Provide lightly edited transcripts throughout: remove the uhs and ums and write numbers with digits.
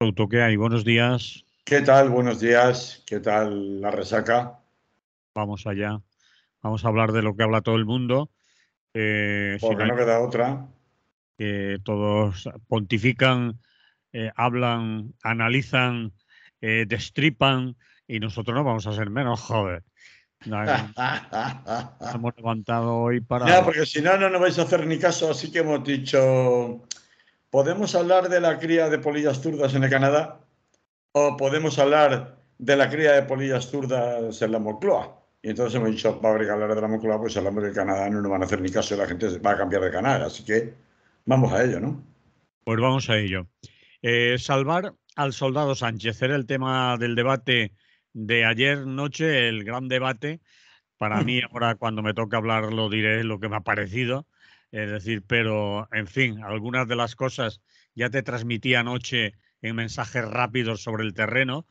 Auto, ¿qué hay? Buenos días. ¿Qué tal? Buenos días. ¿Qué tal la resaca? Vamos allá. Vamos a hablar de lo que habla todo el mundo. Si no Porque hay no queda otra. que todos pontifican, hablan, analizan, destripan y nosotros no vamos a ser menos, joder. Nos hemos levantado hoy para No, hablar. porque si no, no vais a hacer ni caso. Así que hemos dicho, ¿podemos hablar de la cría de polillas zurdas en el Canadá? ¿O podemos hablar de la cría de polillas zurdas en la Moncloa? Y entonces hemos dicho, va a haber que hablar de la Moncloa, pues hablamos del Canadá, no nos van a hacer ni caso y la gente va a cambiar de canal. Así que vamos a ello, ¿no? Pues vamos a ello. Salvar al soldado Sánchez era el tema del debate de ayer noche, el gran debate. Para mí, ahora cuando me toque hablar lo diré lo que me ha parecido. Es decir, pero en fin, algunas de las cosas ya te transmití anoche en mensajes rápidos sobre el terreno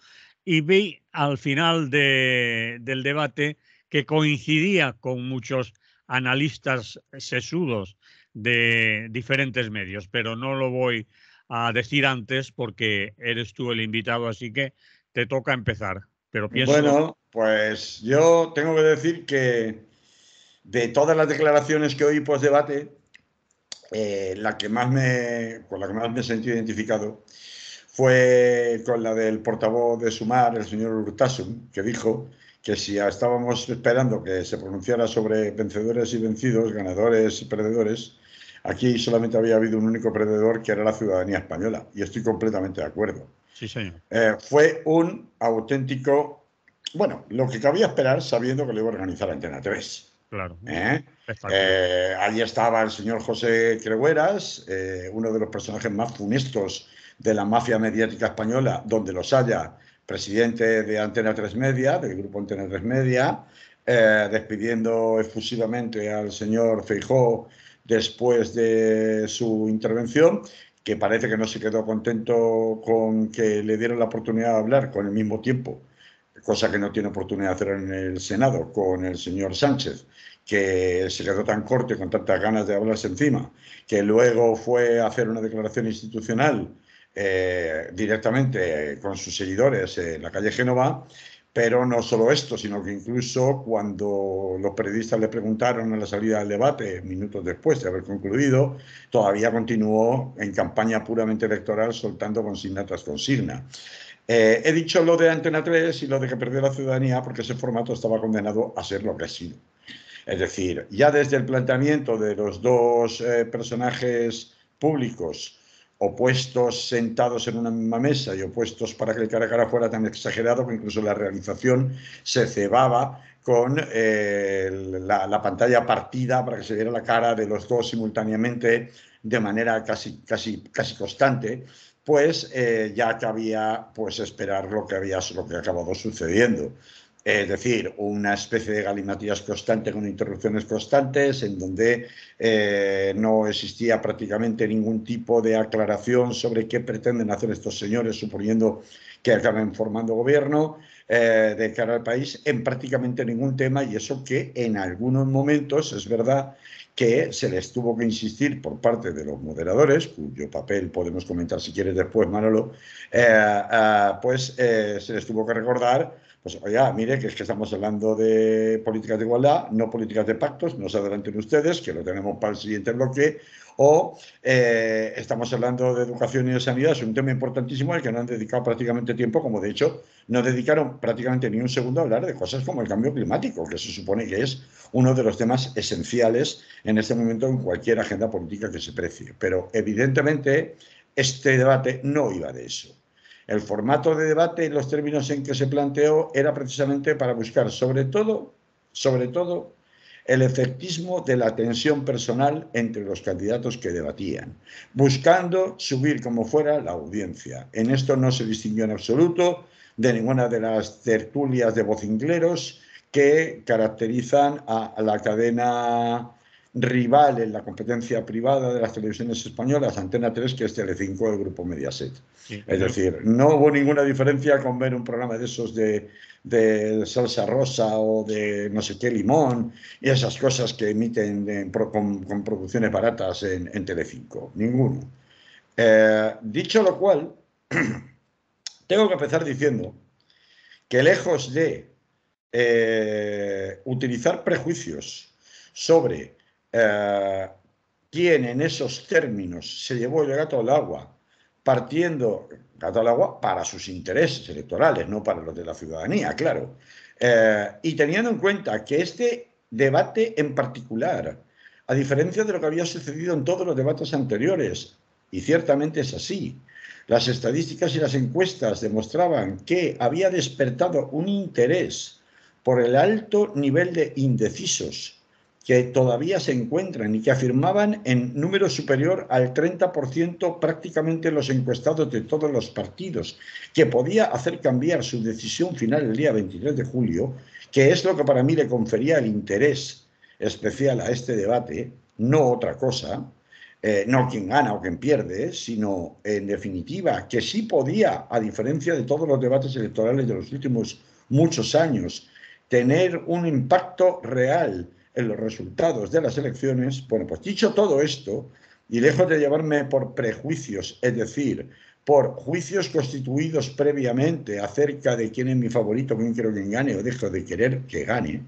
y vi al final del debate que coincidía con muchos analistas sesudos de diferentes medios, pero no lo voy a decir antes porque eres tú el invitado, así que te toca empezar. Pero pienso, Bueno, pues yo tengo que decir que de todas las declaraciones que oí post debate, con la que más me he sentido identificado fue con la del portavoz de Sumar, el señor Urtasun, que dijo que si estábamos esperando que se pronunciara sobre vencedores y vencidos, ganadores y perdedores, aquí solamente había habido un único perdedor, que era la ciudadanía española. Y estoy completamente de acuerdo. sí, señor, Fue un auténtico, bueno, lo que cabía esperar sabiendo que lo iba a organizar Antena 3. claro, ¿Eh? espectacular. Allí estaba el señor José Crehueras, uno de los personajes más funestos de la mafia mediática española, donde los haya, presidente de Antena 3 Media, del grupo Antena 3 Media, despidiendo efusivamente al señor Feijóo después de su intervención, que parece que no se quedó contento con que le dieron la oportunidad de hablar con el mismo tiempo, cosa que no tiene oportunidad de hacer en el Senado, con el señor Sánchez, que se quedó tan corto y con tantas ganas de hablarse encima, que luego fue a hacer una declaración institucional directamente con sus seguidores en la calle Génova. Pero no solo esto, sino que incluso cuando los periodistas le preguntaron a la salida del debate, minutos después de haber concluido, todavía continuó en campaña puramente electoral soltando consigna tras consigna. He dicho lo de Antena 3 y lo de que perdió la ciudadanía porque ese formato estaba condenado a ser lo que ha sido. Es decir, ya desde el planteamiento de los dos personajes públicos opuestos, sentados en una misma mesa y opuestos para que el cara a cara fuera tan exagerado que incluso la realización se cebaba con la pantalla partida para que se viera la cara de los dos simultáneamente de manera casi constante, pues ya cabía pues esperar lo que ha acabado sucediendo. Es decir, una especie de galimatías constante con interrupciones constantes, en donde no existía prácticamente ningún tipo de aclaración sobre qué pretenden hacer estos señores, suponiendo que acaben formando gobierno de cara al país, en prácticamente ningún tema, y eso que en algunos momentos es verdad que se les tuvo que insistir por parte de los moderadores, cuyo papel podemos comentar si quieres después, Manolo, se les tuvo que recordar, pues oiga, mire, que es que estamos hablando de políticas de igualdad, no políticas de pactos, no se adelanten ustedes, que lo tenemos para el siguiente bloque, o estamos hablando de educación y de sanidad, es un tema importantísimo al que no han dedicado prácticamente tiempo, como de hecho no dedicaron prácticamente ni un segundo a hablar de cosas como el cambio climático, que se supone que es uno de los temas esenciales en este momento en cualquier agenda política que se precie. Pero evidentemente este debate no iba de eso. El formato de debate y los términos en que se planteó era precisamente para buscar sobre todo, el efectismo de la tensión personal entre los candidatos que debatían, buscando subir como fuera la audiencia. En esto no se distinguió en absoluto de ninguna de las tertulias de vocingleros que caracterizan a la cadena rival en la competencia privada de las televisiones españolas, Antena 3, que es Telecinco, el grupo Mediaset. Sí, Es decir, no hubo ninguna diferencia con ver un programa de esos de salsa rosa o de no sé qué limón y esas cosas que emiten con producciones baratas en Telecinco. Ninguno. Dicho lo cual, Tengo que empezar diciendo que lejos de utilizar prejuicios sobre quién en esos términos se llevó el gato al agua, partiendo gato al agua para sus intereses electorales, no para los de la ciudadanía, claro. Y teniendo en cuenta que este debate en particular, a diferencia de lo que había sucedido en todos los debates anteriores, y ciertamente es así, las estadísticas y las encuestas demostraban que había despertado un interés por el alto nivel de indecisos que todavía se encuentran y que afirmaban en número superior al 30% prácticamente los encuestados de todos los partidos, que podía hacer cambiar su decisión final el día 23 de julio, que es lo que para mí le confería el interés especial a este debate, no otra cosa, no quien gana o quien pierde, sino en definitiva que sí podía, a diferencia de todos los debates electorales de los últimos muchos años, tener un impacto real en los resultados de las elecciones. Bueno, pues dicho todo esto, y lejos de llevarme por prejuicios, es decir, por juicios constituidos previamente acerca de quién es mi favorito, quién quiero que gane o dejo de querer que gane,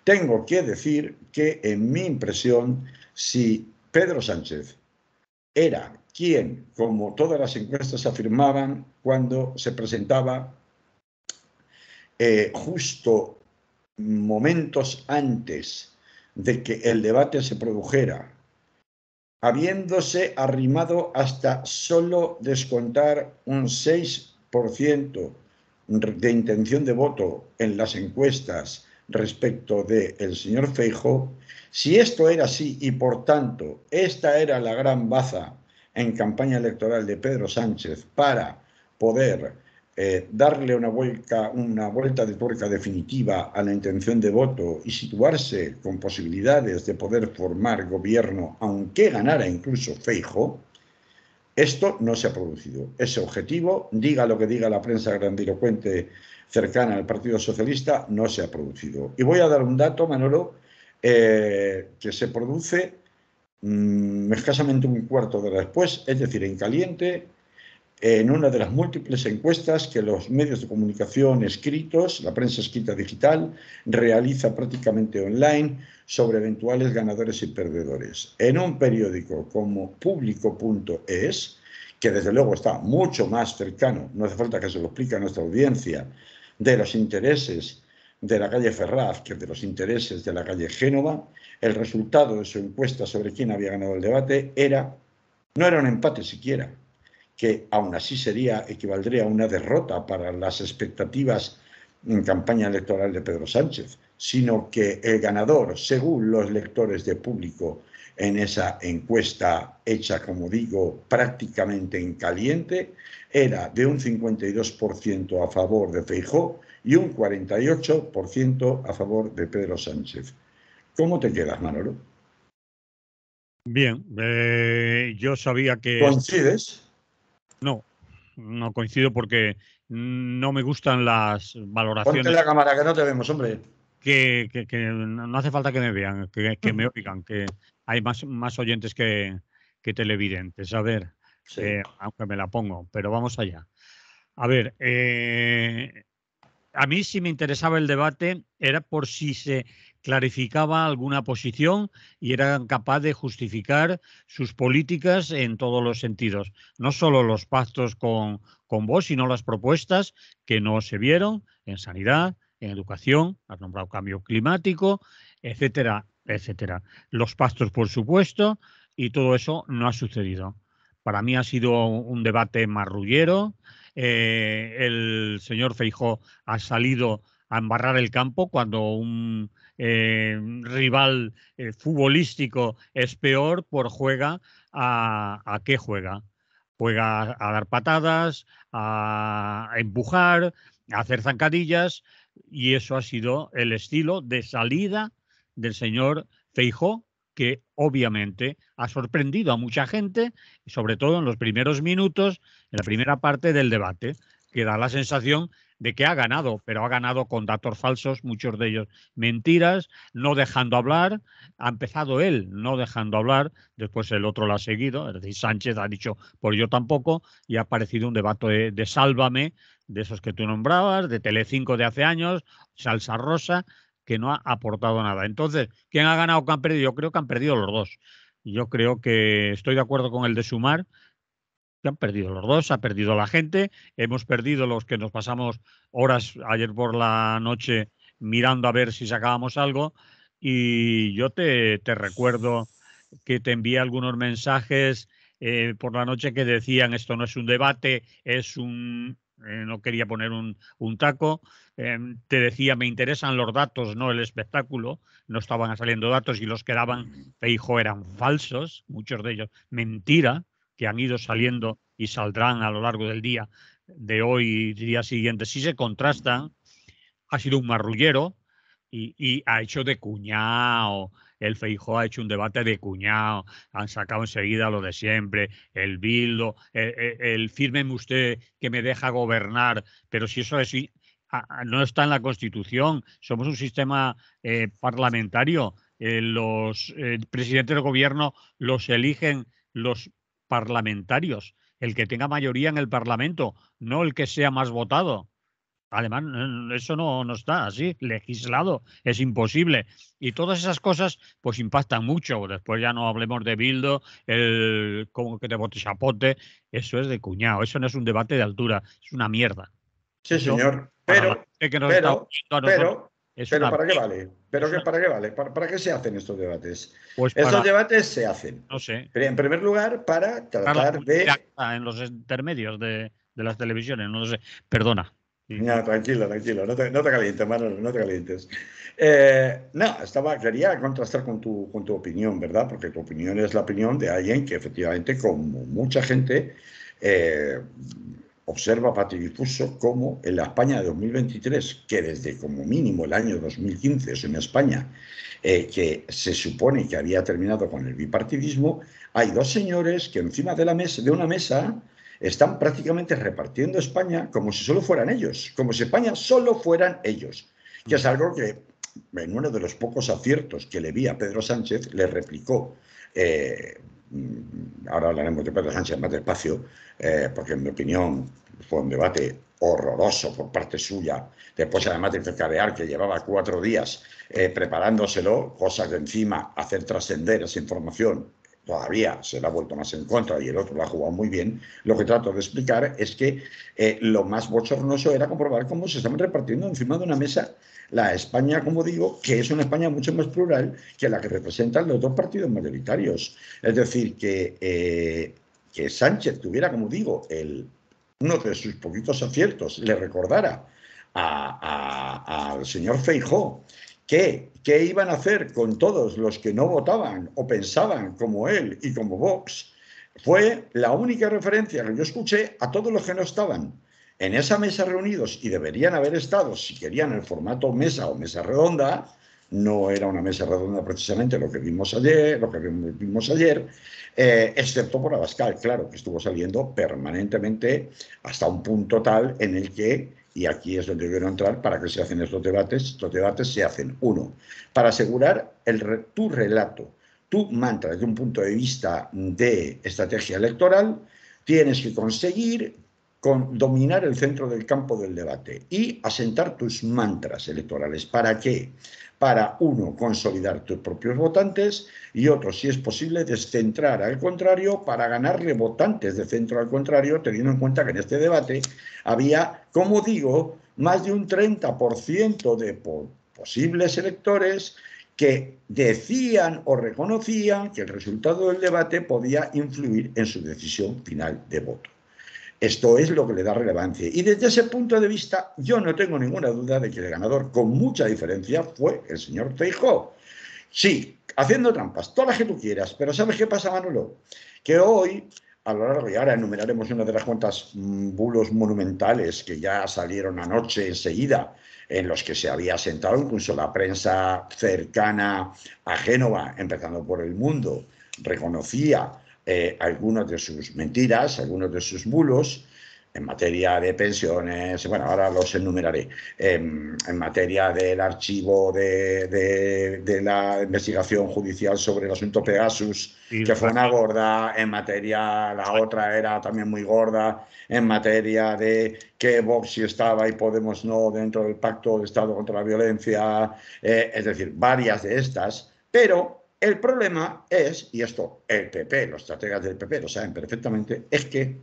tengo que decir que, en mi impresión, si Pedro Sánchez era quien, como todas las encuestas afirmaban, cuando se presentaba justo momentos antes de que el debate se produjera, habiéndose arrimado hasta solo descontar un 6% de intención de voto en las encuestas respecto del señor Feijóo, si esto era así y por tanto esta era la gran baza en campaña electoral de Pedro Sánchez para poder darle una vuelta de tuerca definitiva a la intención de voto y situarse con posibilidades de poder formar gobierno, aunque ganara incluso Feijóo, esto no se ha producido. Ese objetivo, diga lo que diga la prensa grandilocuente cercana al Partido Socialista, no se ha producido. Y voy a dar un dato, Manolo, que se produce escasamente un cuarto de hora después, es decir, en caliente, en una de las múltiples encuestas que los medios de comunicación escritos, la prensa escrita digital, realiza prácticamente online sobre eventuales ganadores y perdedores. En un periódico como Público.es, que desde luego está mucho más cercano, no hace falta que se lo explique a nuestra audiencia, de los intereses de la calle Ferraz que de los intereses de la calle Génova, el resultado de su encuesta sobre quién había ganado el debate no era un empate siquiera, que aún así equivaldría a una derrota para las expectativas en campaña electoral de Pedro Sánchez, sino que el ganador, según los lectores de Público en esa encuesta hecha, como digo, prácticamente en caliente, era de un 52% a favor de Feijóo y un 48% a favor de Pedro Sánchez. ¿Cómo te quedas, Manolo? Bien, yo sabía que... ¿Coincides? No, no coincido porque no me gustan las Ponte valoraciones la cámara que no te vemos, hombre. que no hace falta que me vean, que me oigan, que hay más oyentes que televidentes. A ver, Sí. aunque me la pongo, pero vamos allá. A ver, a mí si me interesaba el debate era por si se clarificaba alguna posición y eran capaz de justificar sus políticas en todos los sentidos. No solo los pactos con Vox, sino las propuestas que no se vieron en sanidad, en educación, has nombrado cambio climático, etcétera, etcétera. Los pactos, por supuesto, y todo eso no ha sucedido. Para mí ha sido un debate marrullero. El señor Feijóo ha salido a embarrar el campo cuando un rival futbolístico es peor, por juega a qué juega. Juega a dar patadas, a empujar, a hacer zancadillas, y eso ha sido el estilo de salida del señor Feijóo, que obviamente ha sorprendido a mucha gente, sobre todo en los primeros minutos, en la primera parte del debate, que da la sensación de que ha ganado, pero ha ganado con datos falsos, muchos de ellos mentiras, no dejando hablar. Ha empezado él no dejando hablar, después el otro lo ha seguido, es decir, Sánchez ha dicho, pues yo tampoco, y ha aparecido un debate de Sálvame, de esos que tú nombrabas, de Telecinco de hace años, Salsa Rosa, que no ha aportado nada. Entonces, ¿quién ha ganado o quién ha perdido? Yo creo que han perdido los dos. Yo creo que estoy de acuerdo con el de Sumar, que han perdido los dos, ha perdido la gente, hemos perdido los que nos pasamos horas ayer por la noche mirando a ver si sacábamos algo, y yo te recuerdo que te envié algunos mensajes por la noche que decían esto no es un debate, es un... no quería poner un taco, te decía me interesan los datos, no el espectáculo, no estaban saliendo datos y los que daban Feijóo eran falsos, muchos de ellos mentira, que han ido saliendo y saldrán a lo largo del día de hoy y día siguiente, si se contrastan, ha sido un marrullero y ha hecho de cuñado. El Feijóo ha hecho un debate de cuñado, han sacado enseguida lo de siempre, el bildo, el fírmeme usted que me deja gobernar, pero si eso es, no está en la Constitución, somos un sistema parlamentario, los presidentes del gobierno los eligen los parlamentarios, el que tenga mayoría en el Parlamento, no el que sea más votado. Además, eso no está así, legislado, es imposible. Y todas esas cosas pues impactan mucho. Después ya no hablemos de Bildo, el como que te bote chapote, eso es de cuñado, eso no es un debate de altura, es una mierda. Sí, Eso, señor, para la gente que nos está oyendo a nosotros, es una ¿para qué mierda. vale? Es una, ¿Para qué vale? ¿Para qué se hacen estos debates? pues Estos para, debates se hacen, no sé, en primer lugar, para la tratar publicidad de... en los intermedios de las televisiones, no lo sé, perdona. Sí, No, tranquilo, tranquilo, no te calientes, Manolo, no te calientes. No, quería contrastar con tu opinión, ¿verdad? Porque tu opinión es la opinión de alguien que efectivamente, como mucha gente, eh, observa patidifuso cómo en la España de 2023, que desde como mínimo el año 2015 es una España que se supone que había terminado con el bipartidismo, hay dos señores que encima de la mesa, de una mesa, están prácticamente repartiendo España como si solo fueran ellos, como si España solo fueran ellos, que es algo que en uno de los pocos aciertos que le vi a Pedro Sánchez le replicó. Ahora hablaremos de Pedro Sánchez más despacio, porque en mi opinión fue un debate horroroso por parte suya. Después, además de cacarear que llevaba 4 días preparándoselo, cosa que encima hacer trascender esa información todavía se la ha vuelto más en contra y el otro la ha jugado muy bien. Lo que trato de explicar es que lo más bochornoso era comprobar cómo se estaban repartiendo encima de una mesa la España, como digo, que es una España mucho más plural que la que representan los dos partidos mayoritarios. Es decir, que Sánchez tuviera, como digo, uno de sus poquitos aciertos, le recordara al señor Feijóo qué iban a hacer con todos los que no votaban o pensaban como él y como Vox, fue la única referencia que yo escuché a todos los que no estaban en esa mesa reunidos y deberían haber estado, si querían el formato mesa o mesa redonda. No era una mesa redonda precisamente lo que vimos ayer, excepto por Abascal, claro, que estuvo saliendo permanentemente hasta un punto tal en el que, y aquí es donde quiero entrar, ¿para qué se hacen estos debates? Estos debates se hacen, uno, para asegurar tu relato, tu mantra desde un punto de vista de estrategia electoral. Tienes que conseguir dominar el centro del campo del debate y asentar tus mantras electorales. ¿Para qué? Para, uno, consolidar tus propios votantes y otro, si es posible, descentrar al contrario para ganarle votantes de centro al contrario, teniendo en cuenta que en este debate había, como digo, más de un 30% de posibles electores que decían o reconocían que el resultado del debate podía influir en su decisión final de voto. Esto es lo que le da relevancia. Y desde ese punto de vista, yo no tengo ninguna duda de que el ganador, con mucha diferencia, fue el señor Feijóo. Sí, haciendo trampas, todas las que tú quieras, pero ¿sabes qué pasa, Manolo? Que hoy, a lo largo, y ahora enumeraremos una de las cuantas bulos monumentales que ya salieron anoche enseguida, en los que se había sentado incluso la prensa cercana a Génova, empezando por El Mundo, reconocía algunas de sus mentiras, algunos de sus bulos. en materia de pensiones, bueno, ahora los enumeraré, en materia del archivo de la investigación judicial sobre el asunto Pegasus, que fue una gorda, en materia, la otra era también muy gorda, en materia de que Vox sí estaba y Podemos no dentro del Pacto de Estado contra la Violencia, es decir, varias de estas, pero el problema es, y esto el PP, los estrategas del PP lo saben perfectamente, es que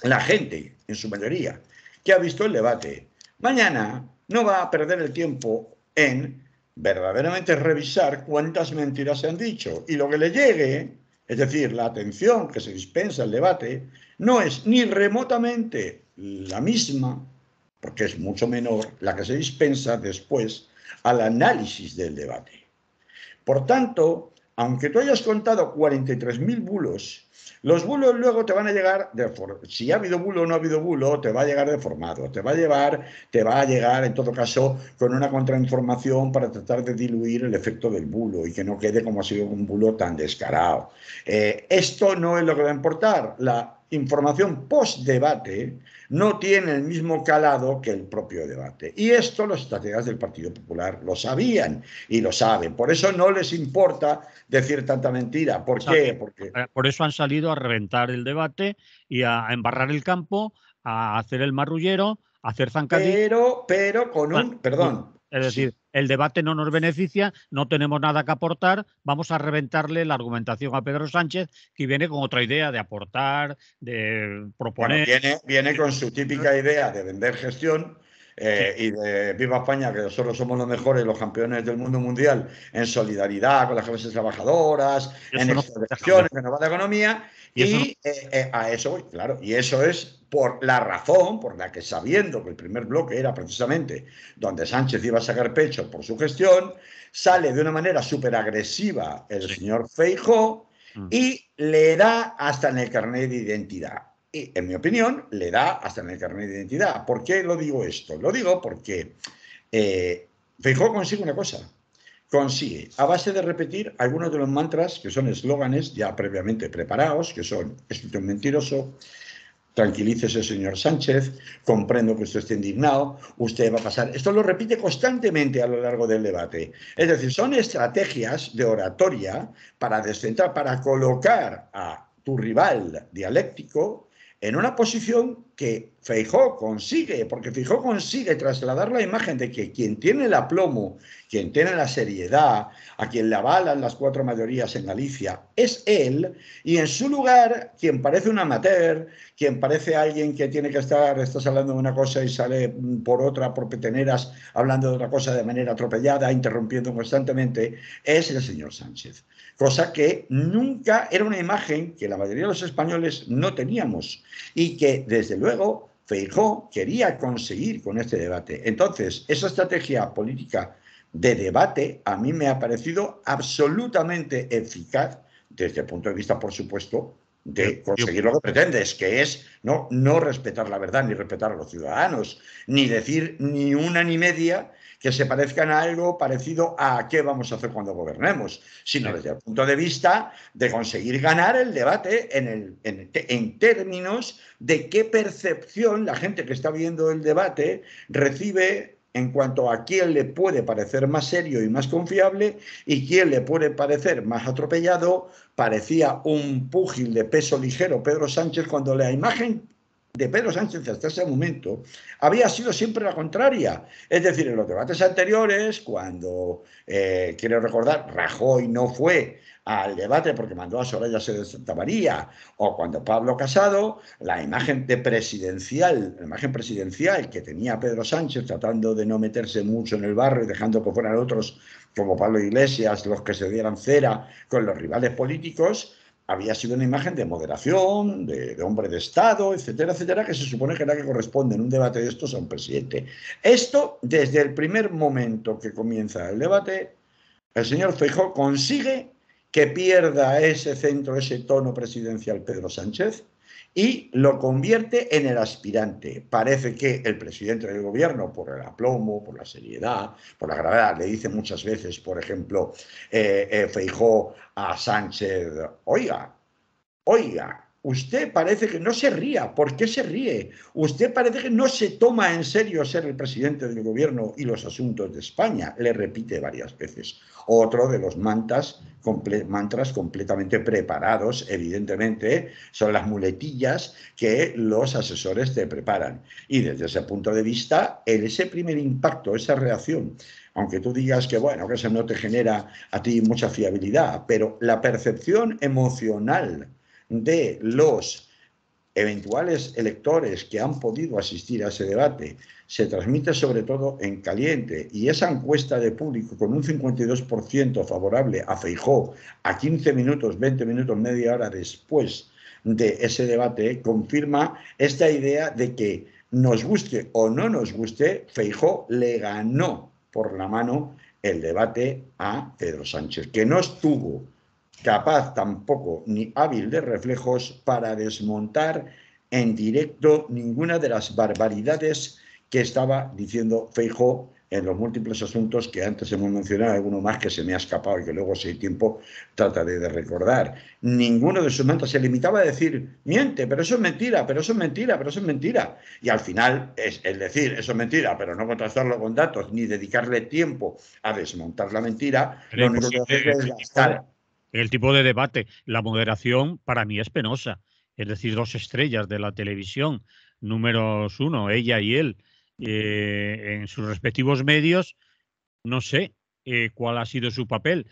la gente, en su mayoría, que ha visto el debate, mañana no va a perder el tiempo en verdaderamente revisar cuántas mentiras se han dicho. Y lo que le llegue, es decir, la atención que se dispensa al debate, no es ni remotamente la misma, porque es mucho menor, la que se dispensa después al análisis del debate. Por tanto, aunque tú hayas contado 43.000 bulos, los bulos luego te van a llegar, si ha habido bulo o no ha habido bulo, te va a llegar deformado, te va a llegar en todo caso con una contrainformación para tratar de diluir el efecto del bulo y que no quede como ha sido un bulo tan descarado. Esto no es lo que va a importar. La información post-debate no tiene el mismo calado que el propio debate. Y esto los estrategas del Partido Popular lo sabían y lo saben. Por eso no les importa decir tanta mentira. ¿Por qué? Porque por eso han salido a reventar el debate y a embarrar el campo, a hacer el marrullero, a hacer zancadillas. pero con un, perdón, Es decir, sí. el debate no nos beneficia, no tenemos nada que aportar, vamos a reventarle la argumentación a Pedro Sánchez, que viene con otra idea de aportar, de Bueno, proponer. viene con su típica idea de vender gestión Sí, y de Viva España, que nosotros somos los mejores, los campeones del mundo mundial en solidaridad con las clases trabajadoras, y en eso no dejar de, extracciones, en la economía, y eso no, y a eso voy, claro, y eso es por la razón por la que, sabiendo que el primer bloque era precisamente donde Sánchez iba a sacar pecho por su gestión, sale de una manera súper agresiva el sí. señor Feijóo y le da hasta en el carnet de identidad. Y, en mi opinión, le da hasta en el carnet de identidad. ¿Por qué lo digo esto? Lo digo porque Feijóo consigue una cosa. Consigue, a base de repetir algunos de los mantras que son eslóganes ya previamente preparados, que son: es usted un mentiroso, tranquilícese, señor Sánchez, comprendo que usted esté indignado, usted va a pasar. Esto lo repite constantemente a lo largo del debate. Es decir, son estrategias de oratoria para descentrar, para colocar a tu rival dialéctico en una posición que Feijóo consigue, porque Feijóo consigue trasladar la imagen de que quien tiene el aplomo, quien tiene la seriedad, a quien le avalan las 4 mayorías en Galicia, es él, y en su lugar, quien parece un amateur, quien parece alguien que tiene que estás hablando de una cosa y sale por otra, por peteneras, hablando de otra cosa de manera atropellada, interrumpiendo constantemente, es el señor Sánchez. Cosa que nunca era una imagen que la mayoría de los españoles no teníamos y que, desde luego, Feijóo quería conseguir con este debate. Entonces, esa estrategia política de debate a mí me ha parecido absolutamente eficaz desde el punto de vista, por supuesto, de conseguir lo que pretendes, que es no respetar la verdad, ni respetar a los ciudadanos, ni decir ni una ni media que se parezcan a algo parecido a qué vamos a hacer cuando gobernemos, sino desde el punto de vista de conseguir ganar el debate en términos de qué percepción la gente que está viendo el debate recibe en cuanto a quién le puede parecer más serio y más confiable y quién le puede parecer más atropellado. Parecía un púgil de peso ligero Pedro Sánchez, cuando la imagen de Pedro Sánchez hasta ese momento había sido siempre la contraria. Es decir, en los debates anteriores, cuando, quiero recordar, Rajoy no fue al debate porque mandó a Soraya Sáenz de Santa María, o cuando Pablo Casado, la imagen presidencial que tenía Pedro Sánchez, tratando de no meterse mucho en el barro y dejando que fueran otros como Pablo Iglesias los que se dieran cera con los rivales políticos, había sido una imagen de moderación, de hombre de Estado, etcétera, etcétera, que se supone que era que corresponde en un debate de estos a un presidente. Esto, desde el primer momento que comienza el debate, el señor Feijóo consigue que pierda ese centro, ese tono presidencial Pedro Sánchez, y lo convierte en el aspirante. Parece que el presidente del gobierno, por el aplomo, por la seriedad, por la gravedad, le dice muchas veces, por ejemplo, Feijóo a Sánchez: oiga, usted parece que no se ría. ¿Por qué se ríe? Usted parece que no se toma en serio ser el presidente del gobierno y los asuntos de España. Le repite varias veces. Otro de los mantras completamente preparados, evidentemente, son las muletillas que los asesores te preparan. Y desde ese punto de vista, ese primer impacto, esa reacción, aunque tú digas que, bueno, que eso no te genera a ti mucha fiabilidad, pero la percepción emocional de los eventuales electores que han podido asistir a ese debate se transmite sobre todo en caliente, y esa encuesta de público con un 52% favorable a Feijóo a 15 minutos, 20 minutos, media hora después de ese debate confirma esta idea de que, nos guste o no nos guste, Feijóo le ganó por la mano el debate a Pedro Sánchez, que no estuvo capaz tampoco ni hábil de reflejos para desmontar en directo ninguna de las barbaridades que estaba diciendo Feijóo en los múltiples asuntos que antes hemos mencionado, alguno más que se me ha escapado y que luego, si hay tiempo, trataré de recordar. Ninguno de sus mantras se limitaba a decir, miente, pero eso es mentira, pero eso es mentira, pero eso es mentira. Y al final, es el decir, eso es mentira, pero no contrastarlo con datos, ni dedicarle tiempo a desmontar la mentira, Era lo único que hace es gastar. el tipo de debate. La moderación para mí es penosa. Es decir, dos estrellas de la televisión, números uno, ella y él, en sus respectivos medios. No sé cuál ha sido su papel.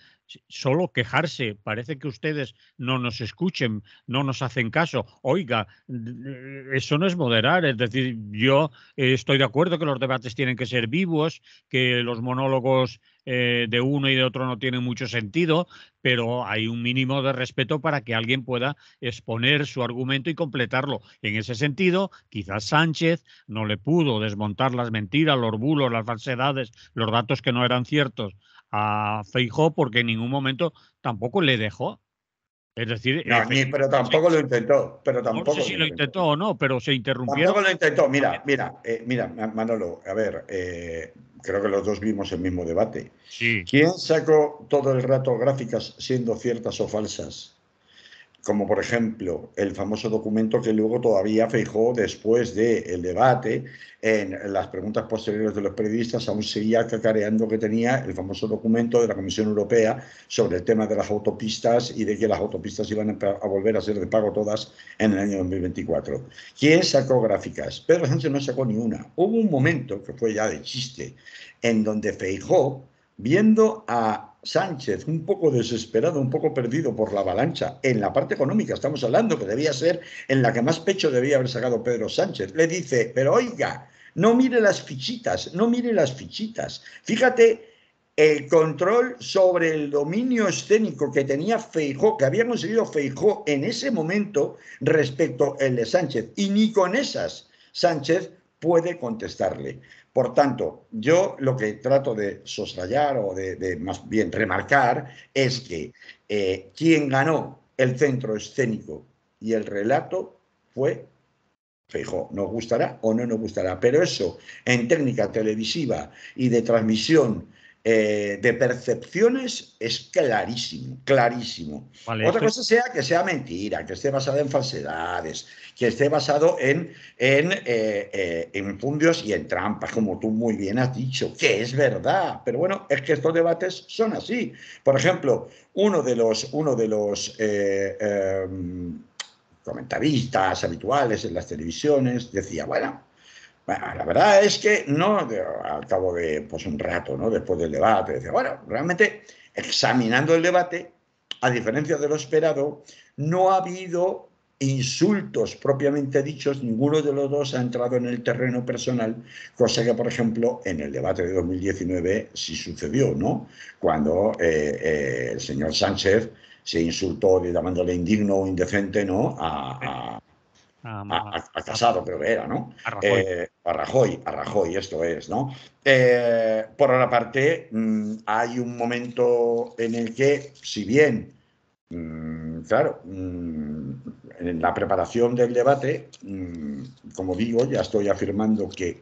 Solo quejarse. Parece que ustedes no nos escuchen, no nos hacen caso. Oiga, eso no es moderar. Es decir, yo estoy de acuerdo que los debates tienen que ser vivos, que los monólogos de uno y de otro no tienen mucho sentido, pero hay un mínimo de respeto para que alguien pueda exponer su argumento y completarlo. En ese sentido, quizás Sánchez no le pudo desmontar las mentiras, los bulos, las falsedades, los datos que no eran ciertos a Feijóo, porque en ningún momento tampoco le dejó. Es decir, No, pero tampoco lo intentó, pero no sé tampoco si lo lo intentó. intentó o no, pero se interrumpieron. Tampoco lo intentó. Mira, Manolo, a ver, creo que los dos vimos el mismo debate. Sí, ¿Quién sacó todo el rato gráficas siendo ciertas o falsas? Como por ejemplo el famoso documento que luego todavía Feijóo, después del debate, en las preguntas posteriores de los periodistas, aún seguía cacareando que tenía el famoso documento de la Comisión Europea sobre el tema de las autopistas y de que las autopistas iban a volver a ser de pago todas en el año 2024. ¿Quién sacó gráficas? Pedro Sánchez no sacó ni una. Hubo un momento, que fue ya de chiste, en donde Feijóo, viendo a Sánchez un poco desesperado, un poco perdido por la avalancha, en la parte económica estamos hablando, que debía ser en la que más pecho debía haber sacado Pedro Sánchez, le dice, pero oiga, no mire las fichitas, no mire las fichitas. Fíjate el control sobre el dominio escénico que tenía Feijóo, que había conseguido Feijóo en ese momento respecto al de Sánchez, y ni con esas Sánchez puede contestarle. Por tanto, yo lo que trato de soslayar o de más bien remarcar es que quien ganó el centro escénico y el relato fue Feijóo. Nos gustará o no nos gustará, pero eso en técnica televisiva y de transmisión de percepciones es clarísimo, clarísimo. vale, Otra estoy. cosa sea que sea mentira, que esté basada en falsedades, que esté basado en fundios y en trampas, como tú muy bien has dicho, que es verdad. Pero bueno, es que estos debates son así. Por ejemplo, uno de los comentaristas habituales en las televisiones decía, bueno, la verdad es que no, al cabo de pues, un rato, ¿no? Después del debate, decía, bueno, realmente examinando el debate, a diferencia de lo esperado, no ha habido insultos propiamente dichos, ninguno de los dos ha entrado en el terreno personal, cosa que, por ejemplo, en el debate de 2019 sí sucedió, ¿no? Cuando el señor Sánchez se insultó llamándole indigno o indecente, ¿no? A Casado, creo que era, ¿no? A Rajoy. A Rajoy, esto es, ¿no? Por otra parte, hay un momento en el que, si bien, claro, en la preparación del debate, como digo, ya estoy afirmando que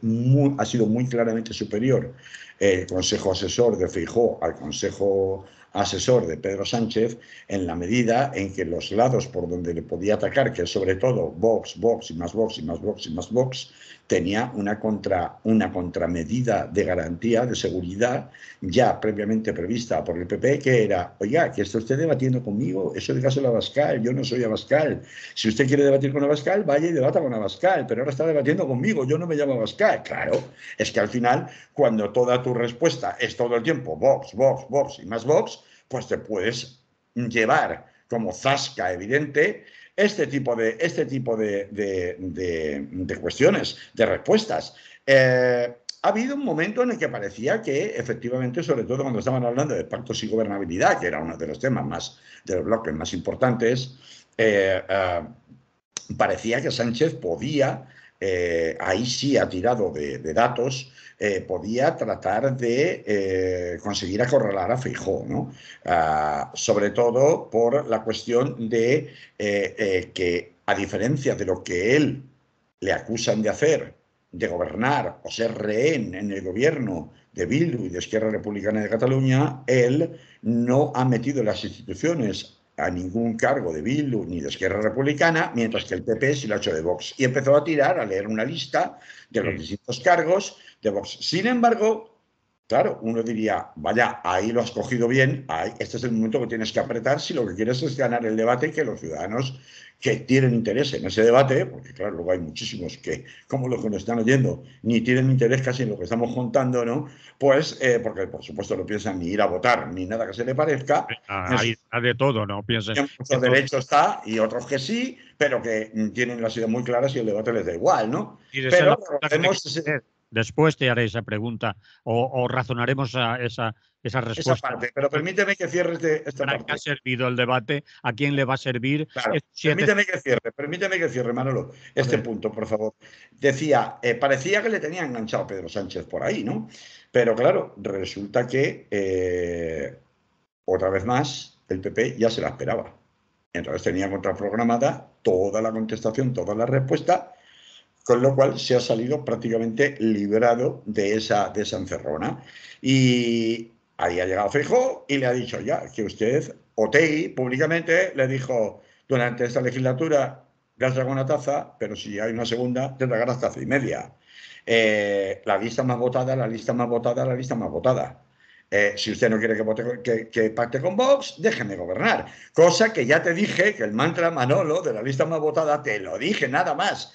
ha sido muy claramente superior el Consejo Asesor de Feijóo al Consejo asesor de Pedro Sánchez en la medida en que los lados por donde le podía atacar, que es sobre todo Vox, Vox y más Vox y más Vox y más Vox, tenía una contramedida de garantía, de seguridad, ya previamente prevista por el PP, que era, oiga, que está usted debatiendo conmigo, eso dígaselo a Abascal, yo no soy Abascal. Si usted quiere debatir con Abascal, vaya y debata con Abascal, pero ahora está debatiendo conmigo, yo no me llamo Abascal. Claro, es que al final, cuando toda tu respuesta es todo el tiempo Vox, Vox, Vox y más Vox, pues te puedes llevar como zasca evidente este tipo de cuestiones, de respuestas. Ha habido un momento en el que parecía que efectivamente, sobre todo cuando estaban hablando de pactos y gobernabilidad, que era uno de los temas más, de los bloques más importantes, parecía que Sánchez podía, ahí sí ha tirado de datos, podía tratar de conseguir acorralar a Feijóo, ¿no? Sobre todo por la cuestión de que, a diferencia de lo que él le acusan de hacer, de gobernar o ser rehén en el gobierno de Bildu y de Esquerra Republicana de Cataluña, él no ha metido las instituciones a ningún cargo de Bildu ni de Esquerra Republicana, mientras que el PP sí lo ha hecho de Vox. Y empezó a tirar, a leer una lista de los distintos cargos de Vox. Sin embargo, claro, uno diría, vaya, ahí lo has cogido bien, este es el momento que tienes que apretar si lo que quieres es ganar el debate y que los ciudadanos que tienen interés en ese debate, porque claro, luego hay muchísimos que, como los que nos están oyendo, ni tienen interés casi en lo que estamos contando, ¿no? Pues, porque por supuesto no piensan ni ir a votar, ni nada que se le parezca. Hay de todo, ¿no? Pienses Mucho derecho está y otros que sí, pero que tienen las ideas muy claras y el debate les da igual, ¿no? Pero después te haré esa pregunta o razonaremos esa respuesta. Esa parte, pero permíteme que cierres esta parte. ¿Para qué ha servido el debate? ¿A quién le va a servir? Claro, permíteme que cierre, Manolo, este punto, por favor. Decía, parecía que le tenía enganchado Pedro Sánchez por ahí, ¿no? Pero claro, resulta que otra vez más el PP ya se la esperaba. Entonces tenía contraprogramada toda la contestación, toda la respuesta, con lo cual se ha salido prácticamente librado de esa encerrona. Y ahí ha llegado Feijóo y le ha dicho ya que usted, Otegi, públicamente le dijo, durante esta legislatura gasta una taza, pero si hay una segunda, te tragarás taza y media. La lista más votada, la lista más votada, la lista más votada. Si usted no quiere que pacte con Vox, déjeme gobernar. Cosa que ya te dije, que el mantra Manolo de la lista más votada, te lo dije nada más.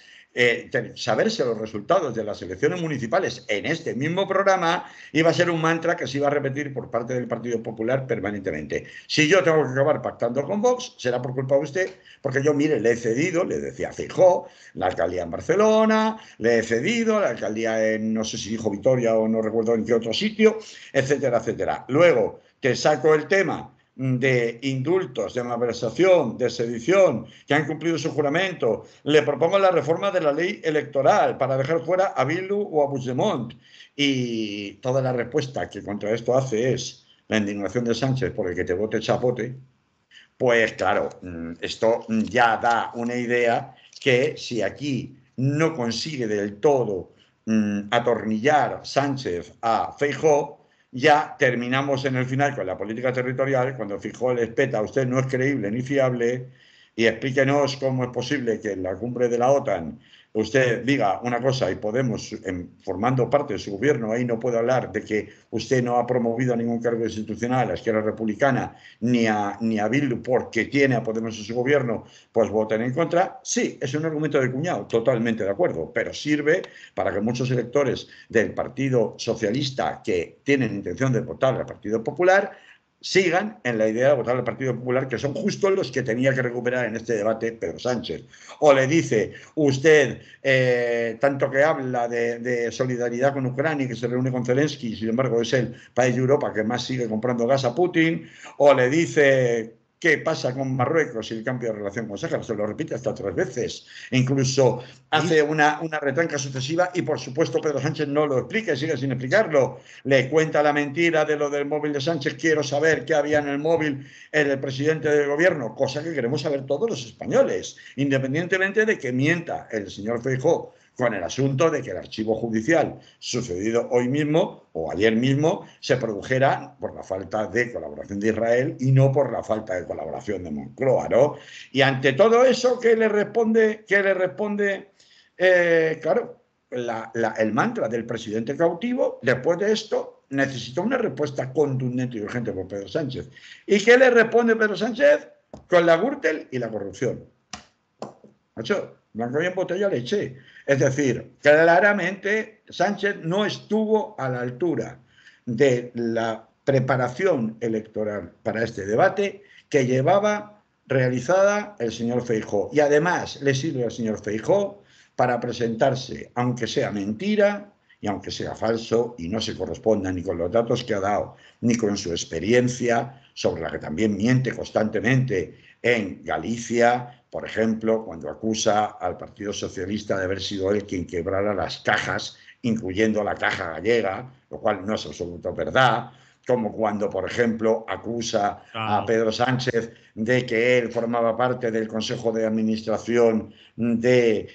Saberse los resultados de las elecciones municipales en este mismo programa iba a ser un mantra que se iba a repetir por parte del Partido Popular permanentemente. Si yo tengo que acabar pactando con Vox, será por culpa de usted, porque yo, mire, le he cedido, le decía Feijóo, la alcaldía en Barcelona, le he cedido la alcaldía en, no sé si dijo Vitoria o no recuerdo en qué otro sitio, etcétera, etcétera. Luego te saco el tema de indultos, de malversación, de sedición, que han cumplido su juramento. Le propongo la reforma de la ley electoral para dejar fuera a Bildu o a Puigdemont. Y toda la respuesta que contra esto hace es la indignación de Sánchez por el que te vote chapote. Pues claro, esto ya da una idea que si aquí no consigue del todo atornillar Sánchez a Feijóo, ya terminamos en el final con la política territorial, cuando Feijóo le espeta, usted no es creíble ni fiable, y explíquenos cómo es posible que en la cumbre de la OTAN usted diga una cosa y Podemos, formando parte de su gobierno, ahí no puede hablar de que usted no ha promovido a ningún cargo institucional a Esquerra Republicana ni a Bildu porque tiene a Podemos en su gobierno, pues voten en contra. Sí, es un argumento de cuñado, totalmente de acuerdo, pero sirve para que muchos electores del Partido Socialista que tienen intención de votar al Partido Popular sigan en la idea de votar al Partido Popular, que son justo los que tenía que recuperar en este debate Pedro Sánchez. O le dice, usted, tanto que habla de solidaridad con Ucrania y que se reúne con Zelensky, sin embargo es el país de Europa que más sigue comprando gas a Putin, o le dice qué pasa con Marruecos y el cambio de relación con Sáhara, se lo repite hasta 3 veces, e incluso hace una retranca sucesiva y por supuesto Pedro Sánchez no lo explica y sigue sin explicarlo. Le cuenta la mentira de lo del móvil de Sánchez, quiero saber qué había en el móvil el presidente del gobierno, cosa que queremos saber todos los españoles, independientemente de que mienta el señor Feijóo con el asunto de que el archivo judicial sucedido hoy mismo o ayer mismo se produjera por la falta de colaboración de Israel y no por la falta de colaboración de Moncloa, ¿no? Y ante todo eso, ¿qué le responde? Claro, el mantra del presidente cautivo, después de esto, necesita una respuesta contundente y urgente por Pedro Sánchez. ¿Y qué le responde Pedro Sánchez? Con la Gürtel y la corrupción. Macho, blanco y en botella leche. Es decir, claramente Sánchez no estuvo a la altura de la preparación electoral para este debate que llevaba realizada el señor Feijóo. Y además le sirve al señor Feijóo para presentarse, aunque sea mentira y aunque sea falso y no se corresponda ni con los datos que ha dado, ni con su experiencia, sobre la que también miente constantemente en Galicia, por ejemplo, cuando acusa al Partido Socialista de haber sido él quien quebrara las cajas, incluyendo la caja gallega, lo cual no es absoluta verdad, como cuando, por ejemplo, acusa a Pedro Sánchez de que él formaba parte del Consejo de Administración de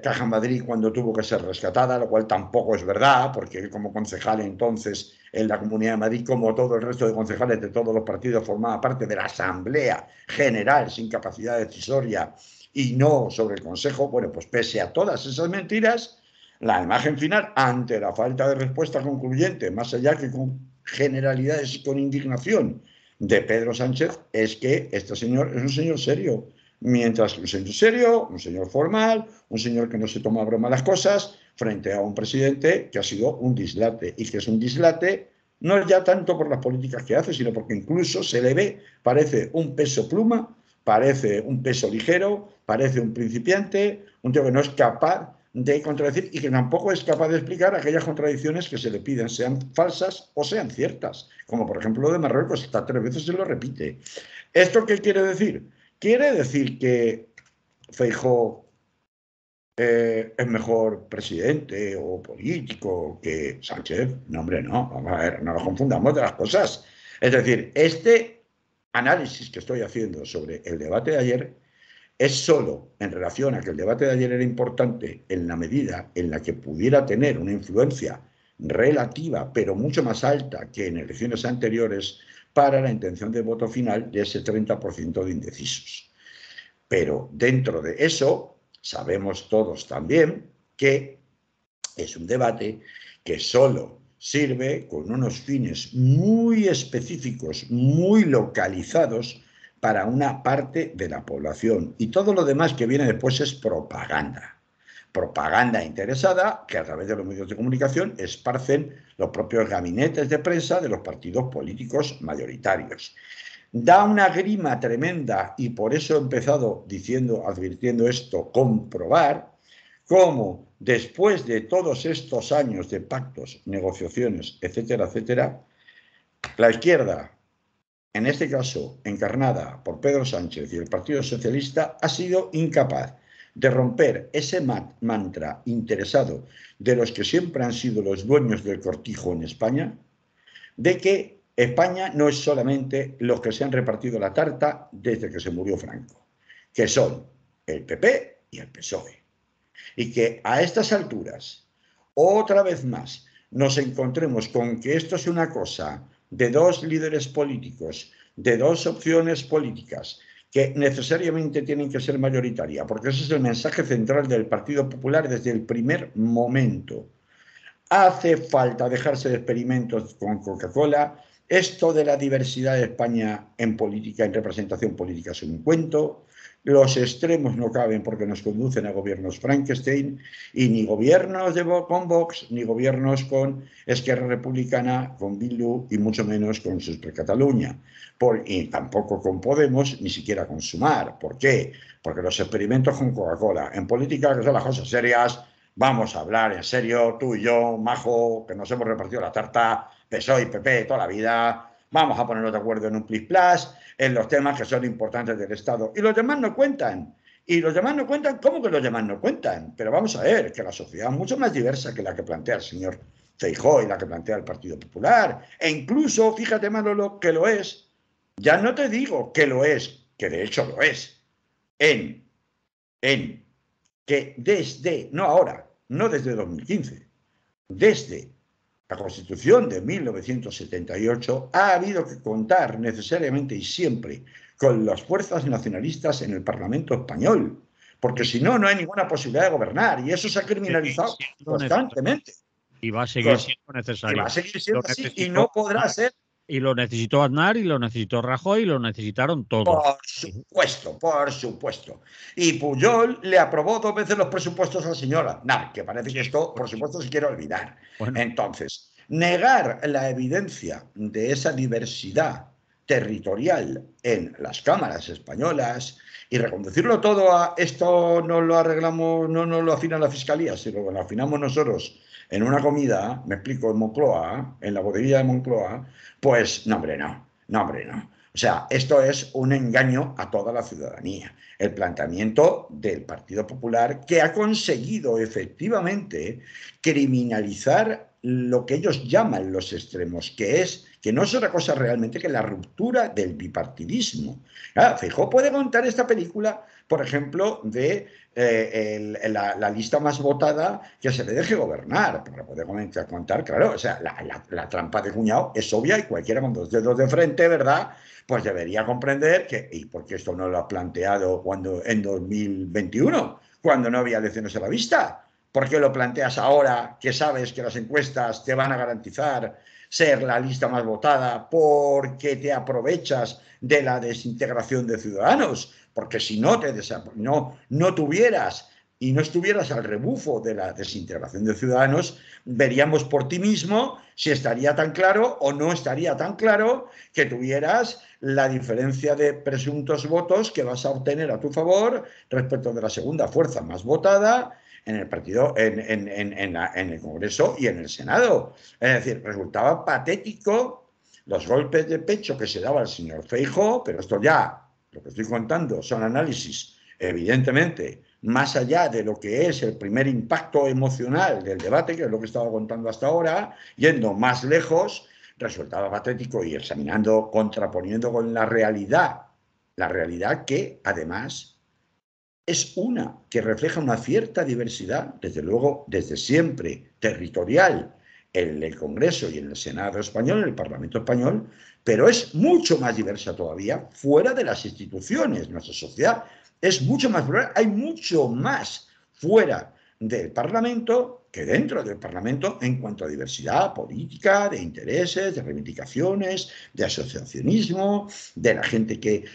Caja Madrid cuando tuvo que ser rescatada, lo cual tampoco es verdad, porque él como concejal entonces en la Comunidad de Madrid, como todo el resto de concejales de todos los partidos, formaba parte de la Asamblea General sin capacidad decisoria y no sobre el Consejo. Bueno, pues pese a todas esas mentiras, la imagen final, ante la falta de respuesta concluyente, más allá que con generalidades y con indignación de Pedro Sánchez, es que este señor es un señor serio. Mientras que un señor serio, un señor formal, un señor que no se toma a broma las cosas, frente a un presidente que ha sido un dislate, y que es un dislate no ya tanto por las políticas que hace, sino porque incluso se le ve, parece un peso pluma, parece un peso ligero, parece un principiante, un tío que no es capaz de contradecir y que tampoco es capaz de explicar aquellas contradicciones que se le piden, sean falsas o sean ciertas, como por ejemplo lo de Marruecos, hasta 3 veces se lo repite. ¿Esto qué quiere decir? Quiere decir que Feijóo es mejor presidente o político que Sánchez. No, hombre, no. Vamos a ver, no nos confundamos de las cosas. Es decir, este análisis que estoy haciendo sobre el debate de ayer es solo en relación a que el debate de ayer era importante en la medida en la que pudiera tener una influencia relativa, pero mucho más alta que en elecciones anteriores, para la intención de voto final de ese 30% de indecisos. Pero dentro de eso, sabemos todos también que es un debate que solo sirve con unos fines muy específicos, muy localizados para una parte de la población. Y todo lo demás que viene después es propaganda. Propaganda interesada que a través de los medios de comunicación esparcen los propios gabinetes de prensa de los partidos políticos mayoritarios. Da una grima tremenda, y por eso he empezado advirtiendo esto, comprobar cómo después de todos estos años de pactos, negociaciones, etcétera, etcétera, la izquierda, en este caso encarnada por Pedro Sánchez y el Partido Socialista, ha sido incapaz de romper ese mantra interesado de los que siempre han sido los dueños del cortijo en España, de que España no es solamente los que se han repartido la tarta desde que se murió Franco, que son el PP y el PSOE. Y que a estas alturas, otra vez más, nos encontremos con que esto es una cosa de dos líderes políticos, de dos opciones políticas, que necesariamente tienen que ser mayoritarias, porque ese es el mensaje central del Partido Popular desde el primer momento. Hace falta dejarse de experimentos con Coca-Cola. Esto de la diversidad de España en política, en representación política, es un cuento. Los extremos no caben porque nos conducen a gobiernos Frankenstein, y ni gobiernos con Vox, ni gobiernos con Esquerra Republicana, con Bildu, y mucho menos con Junts per Catalunya. Y tampoco con Podemos, ni siquiera con Sumar. ¿Por qué? Porque los experimentos con Coca-Cola en política, que son las cosas serias, vamos a hablar en serio, tú y yo, majo, que nos hemos repartido la tarta, PSOE y PP toda la vida. Vamos a ponernos de acuerdo en un plis-plas, en los temas que son importantes del Estado. Y los demás no cuentan. Y los demás no cuentan, ¿cómo que los demás no cuentan? Pero vamos a ver, que la sociedad es mucho más diversa que la que plantea el señor Feijóo y la que plantea el Partido Popular. E incluso, fíjate, Manolo, que lo es. Ya no te digo que lo es, que de hecho lo es. En que desde, no ahora, no desde 2015, desde la Constitución de 1978 ha habido que contar necesariamente y siempre con las fuerzas nacionalistas en el Parlamento español, porque si no, no hay ninguna posibilidad de gobernar, y eso se ha criminalizado constantemente. Y va a seguir siendo Y va necesario. a seguir siendo así, y no podrá ser. Y lo necesitó Aznar, y lo necesitó Rajoy, y lo necesitaron todos. Por supuesto, por supuesto. Y Pujol le aprobó 2 veces los presupuestos a la señora Aznar, que parece que esto, por supuesto, se quiere olvidar. Bueno. Entonces, negar la evidencia de esa diversidad territorial en las cámaras españolas y reconducirlo todo a esto no lo arreglamos, no nos lo afina la fiscalía, sino lo afinamos nosotros en una comida, me explico, en Moncloa, en la bodeguilla de Moncloa, pues no, hombre, no, no, hombre, no. O sea, esto es un engaño a toda la ciudadanía. El planteamiento del Partido Popular, que ha conseguido efectivamente criminalizar lo que ellos llaman los extremos, que no es otra cosa realmente que la ruptura del bipartidismo. Feijóo puede contar esta película, por ejemplo, de la lista más votada que se le deje gobernar, pero puede contar, claro, o sea, la trampa de cuñado es obvia y cualquiera con 2 dedos de frente, ¿verdad?, pues debería comprender que, ¿y por qué esto no lo ha planteado cuando en 2021, cuando no había elecciones a la vista? ¿Por qué lo planteas ahora que sabes que las encuestas te van a garantizar ser la lista más votada porque te aprovechas de la desintegración de Ciudadanos? Porque si no tuvieras y no estuvieras al rebufo de la desintegración de Ciudadanos, veríamos por ti mismo si estaría tan claro o no estaría tan claro que tuvieras la diferencia de presuntos votos que vas a obtener a tu favor respecto de la segunda fuerza más votada en el partido, en el Congreso y en el Senado. Es decir, resultaba patético los golpes de pecho que se daba el señor Feijóo, pero esto ya, lo que estoy contando, son análisis, evidentemente, más allá de lo que es el primer impacto emocional del debate, que es lo que estaba contando hasta ahora, yendo más lejos, resultaba patético y examinando, contraponiendo con la realidad que además es una que refleja una cierta diversidad, desde luego, desde siempre, territorial, en el Congreso y en el Senado español, en el Parlamento español, pero es mucho más diversa todavía fuera de las instituciones. Nuestra sociedad es mucho más plural, hay mucho más fuera del Parlamento que dentro del Parlamento en cuanto a diversidad política, de intereses, de reivindicaciones, de asociacionismo, de la gente que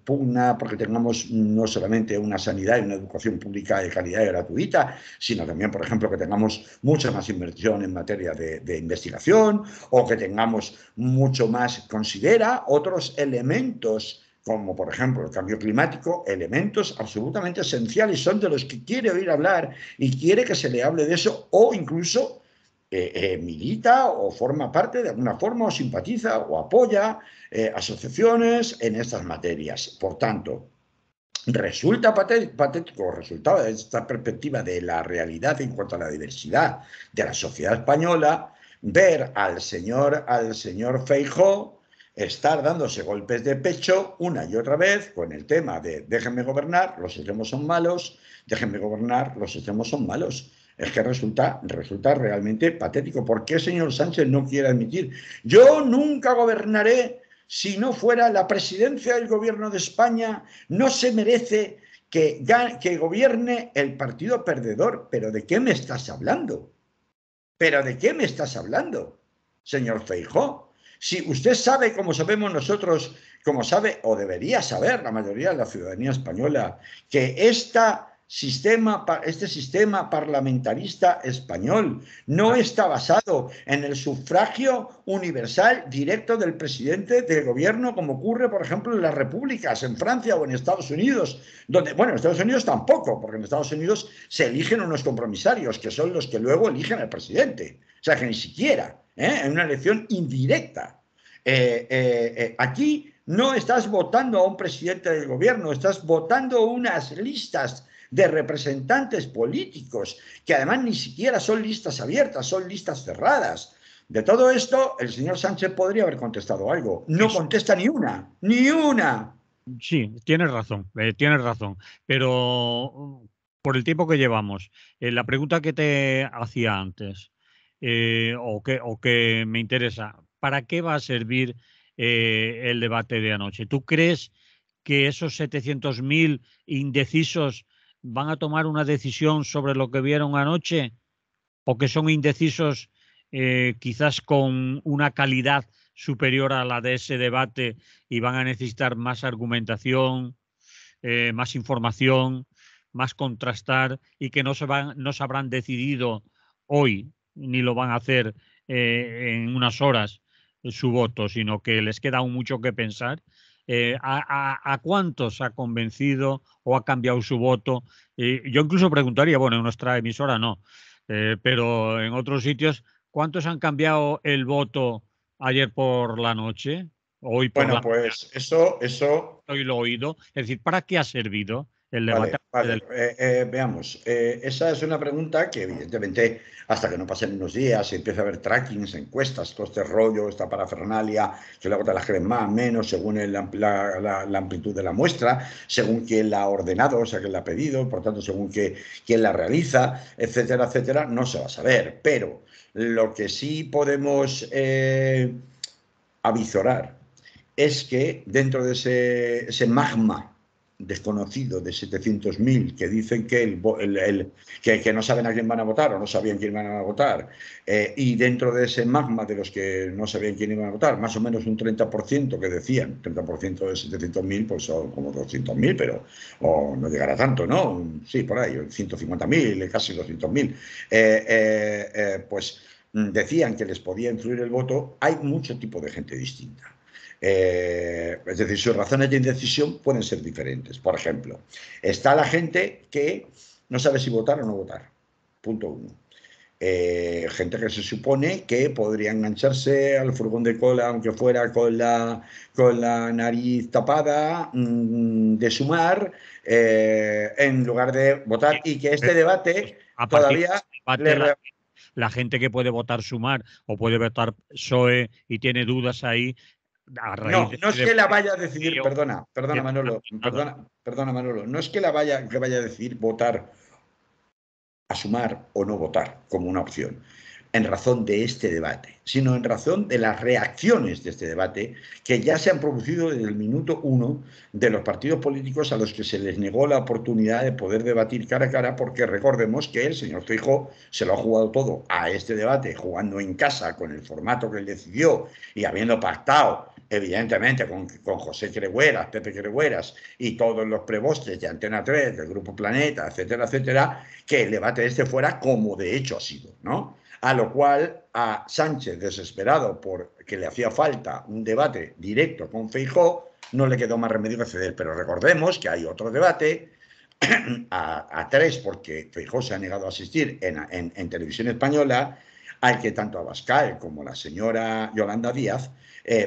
pugna porque tengamos no solamente una sanidad y una educación pública de calidad y gratuita, sino también, por ejemplo, que tengamos mucha más inversión en materia de investigación o que tengamos mucho más, considera otros elementos como por ejemplo el cambio climático, elementos absolutamente esenciales, son de los que quiere oír hablar y quiere que se le hable de eso, o incluso milita o forma parte de alguna forma, o simpatiza o apoya asociaciones en estas materias. Por tanto, resulta patético, resultaba de esta perspectiva de la realidad en cuanto a la diversidad de la sociedad española, ver al señor Feijóo estar dándose golpes de pecho una y otra vez con el tema de déjenme gobernar, los extremos son malos, déjenme gobernar, los extremos son malos. Es que resulta realmente patético. ¿Por qué el señor Sánchez no quiere admitir? Yo nunca gobernaré si no fuera la presidencia del gobierno de España, no se merece que gobierne el partido perdedor. ¿Pero de qué me estás hablando? ¿Pero de qué me estás hablando, señor Feijóo? Si usted sabe, como sabemos nosotros, como sabe o debería saber la mayoría de la ciudadanía española, que este sistema parlamentarista español no está basado en el sufragio universal directo del presidente del gobierno, como ocurre, por ejemplo, en las repúblicas, en Francia o en Estados Unidos, donde, bueno, en Estados Unidos tampoco, porque en Estados Unidos se eligen unos compromisarios, que son los que luego eligen al presidente. O sea, que ni siquiera, en una elección indirecta. Aquí no estás votando a un presidente del gobierno, estás votando unas listas de representantes políticos, que además ni siquiera son listas abiertas, son listas cerradas. De todo esto, el señor Sánchez podría haber contestado algo. No contesta ni una, ni una. Sí, tienes razón, pero por el tiempo que llevamos, la pregunta que te hacía antes, o que me interesa, ¿para qué va a servir el debate de anoche? ¿Tú crees que esos 700.000 indecisos van a tomar una decisión sobre lo que vieron anoche? ¿O que son indecisos quizás con una calidad superior a la de ese debate y van a necesitar más argumentación, más información, más contrastar y que no se habrán decidido hoy ni lo van a hacer en unas horas su voto, sino que les queda aún mucho que pensar? ¿A cuántos ha convencido o ha cambiado su voto? Yo incluso preguntaría, bueno, en nuestra emisora no, pero en otros sitios, ¿cuántos han cambiado el voto ayer por la noche? Hoy por Bueno, la mañana, pues eso. hoy lo he oído. Es decir, ¿para qué ha servido el debate? Vale, vale. Veamos. Esa es una pregunta que, evidentemente, hasta que no pasen unos días y empieza a haber trackings, encuestas, todo este rollo, esta parafernalia, que luego te la creen más, menos, según la amplitud de la muestra, según quién la ha ordenado, o sea, quién la ha pedido, por tanto, según quién la realiza, etcétera, etcétera, no se va a saber. Pero lo que sí podemos avizorar es que dentro de ese magma desconocido de 700.000 que dicen que no saben a quién van a votar o no sabían quién van a votar, y dentro de ese magma de los que no sabían quién iban a votar, más o menos un 30% que decían, 30% de 700.000, pues son como 200.000, pero o no llegará tanto, ¿no? Sí, por ahí, 150.000, casi 200.000, pues decían que les podía influir el voto. Hay mucho tipo de gente distinta. Es decir, sus razones de indecisión pueden ser diferentes. Por ejemplo, está la gente que no sabe si votar o no votar. Punto uno. Gente que se supone que podría engancharse al furgón de cola, aunque fuera con la nariz tapada, de Sumar, en lugar de votar, y que este debate A partir de todavía este debate, le. la gente que puede votar Sumar o puede votar PSOE y tiene dudas ahí, a raíz No, de no este es que la debate, vaya a decidir, creo perdona que no Manolo, cambia nada. perdona Manolo, no es que vaya a decidir votar a Sumar o no votar como una opción, en razón de este debate, sino en razón de las reacciones de este debate que ya se han producido desde el minuto uno de los partidos políticos a los que se les negó la oportunidad de poder debatir cara a cara, porque recordemos que el señor Feijóo se lo ha jugado todo a este debate, jugando en casa con el formato que él decidió y habiendo pactado evidentemente con José Crehueras, Pepe Crehueras y todos los prebostes de Antena 3, del Grupo Planeta, etcétera, etcétera, que el debate este fuera como de hecho ha sido, ¿no? A lo cual a Sánchez, desesperado porque le hacía falta un debate directo con Feijóo, no le quedó más remedio que ceder. Pero recordemos que hay otro debate a tres, porque Feijóo se ha negado a asistir en televisión española, al que tanto Abascal como la señora Yolanda Díaz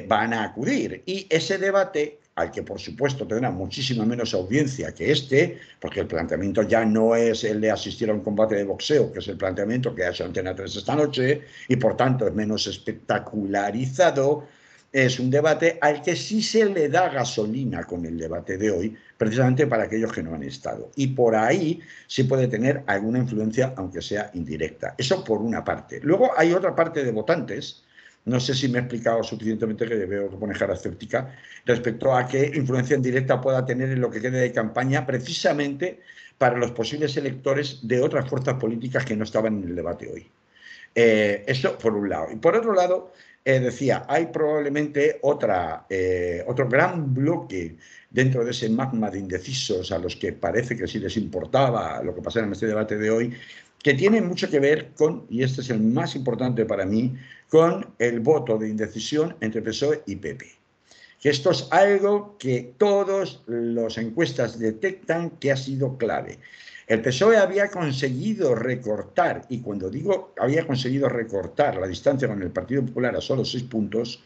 van a acudir. Y ese debate, al que por supuesto tendrá muchísima menos audiencia que este, porque el planteamiento ya no es el de asistir a un combate de boxeo, que es el planteamiento que ha hecho Antena 3 esta noche, y por tanto es menos espectacularizado. Es un debate al que sí se le da gasolina con el debate de hoy, precisamente para aquellos que no han estado. Y por ahí sí puede tener alguna influencia, aunque sea indirecta. Eso por una parte. Luego hay otra parte de votantes, no sé si me he explicado suficientemente, que veo que pone cara escéptica, respecto a qué influencia indirecta pueda tener en lo que quede de campaña, precisamente para los posibles electores de otras fuerzas políticas que no estaban en el debate hoy. Eso por un lado. Y por otro lado, decía, hay probablemente otro gran bloque dentro de ese magma de indecisos a los que parece que sí les importaba lo que pasara en este debate de hoy, que tiene mucho que ver con, y este es el más importante para mí, con el voto de indecisión entre PSOE y PP. Que esto es algo que todas las encuestas detectan que ha sido clave. El PSOE había conseguido recortar, y cuando digo había conseguido recortar la distancia con el Partido Popular a solo 6 puntos,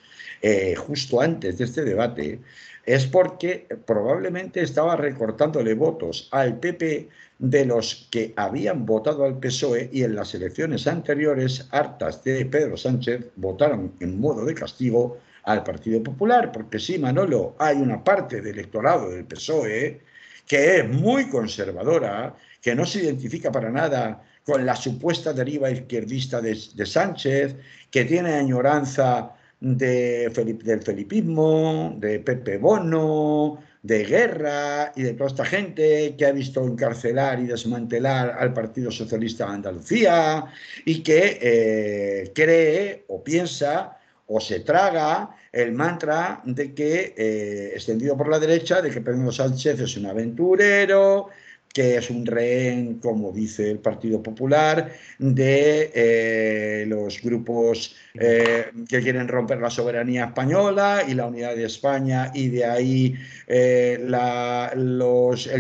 justo antes de este debate, es porque probablemente estaba recortándole votos al PP de los que habían votado al PSOE, y en las elecciones anteriores, hartas de Pedro Sánchez, votaron en modo de castigo al Partido Popular, porque sí, Manolo, hay una parte del electorado del PSOE que es muy conservadora, que no se identifica para nada con la supuesta deriva izquierdista de Sánchez, que tiene añoranza del felipismo, de Pepe Bono, de Guerra y de toda esta gente que ha visto encarcelar y desmantelar al Partido Socialista de Andalucía y que cree o piensa o se traga el mantra de que, extendido por la derecha, de que Pedro Sánchez es un aventurero, que es un rehén, como dice el Partido Popular, de los grupos que quieren romper la soberanía española y la unidad de España, y de ahí el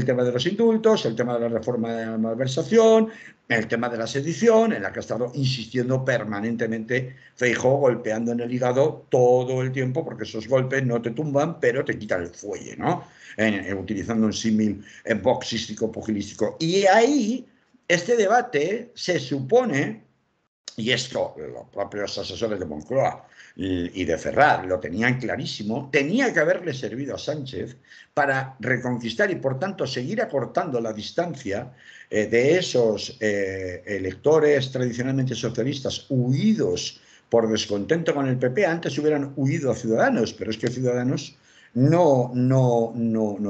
tema de los indultos, el tema de la reforma de la malversación, el tema de la sedición, en la que ha estado insistiendo permanentemente Feijóo, golpeando en el hígado todo el tiempo, porque esos golpes no te tumban, pero te quitan el fuelle, ¿no? Utilizando un símil boxístico, pugilístico. Y ahí, este debate se supone, y esto los propios asesores de Moncloa y de Ferraz lo tenían clarísimo, tenía que haberle servido a Sánchez para reconquistar y por tanto seguir acortando la distancia de esos electores tradicionalmente socialistas huidos por descontento con el PP. Antes hubieran huido a Ciudadanos, pero es que Ciudadanos no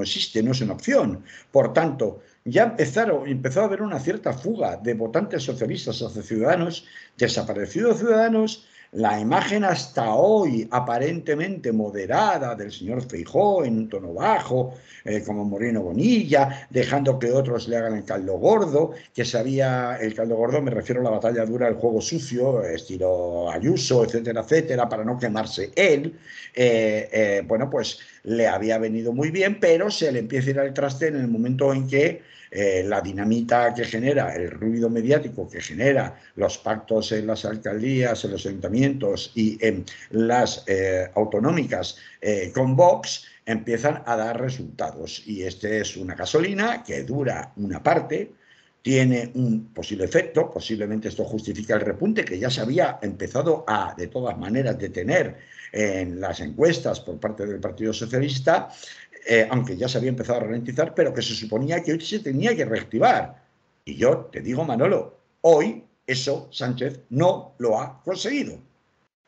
existe, no es una opción. Por tanto, ya empezó a haber una cierta fuga de votantes socialistas hacia Ciudadanos, desaparecido Ciudadanos, la imagen hasta hoy aparentemente moderada del señor Feijóo en un tono bajo, como Moreno Bonilla, dejando que otros le hagan el caldo gordo, que sabía, el caldo gordo me refiero a la batalla dura, el juego sucio, estilo Ayuso, etcétera, etcétera, para no quemarse él. Bueno, pues le había venido muy bien, pero se le empieza a ir al traste en el momento en que la dinamita que genera, el ruido mediático que genera los pactos en las alcaldías, en los ayuntamientos y en las autonómicas con Vox, empiezan a dar resultados. Y este es una gasolina que dura una parte, tiene un posible efecto, posiblemente esto justifica el repunte que ya se había empezado a, de todas maneras, detener en las encuestas por parte del Partido Socialista, aunque ya se había empezado a ralentizar, pero que se suponía que hoy se tenía que reactivar. Y yo te digo, Manolo, hoy eso Sánchez no lo ha conseguido.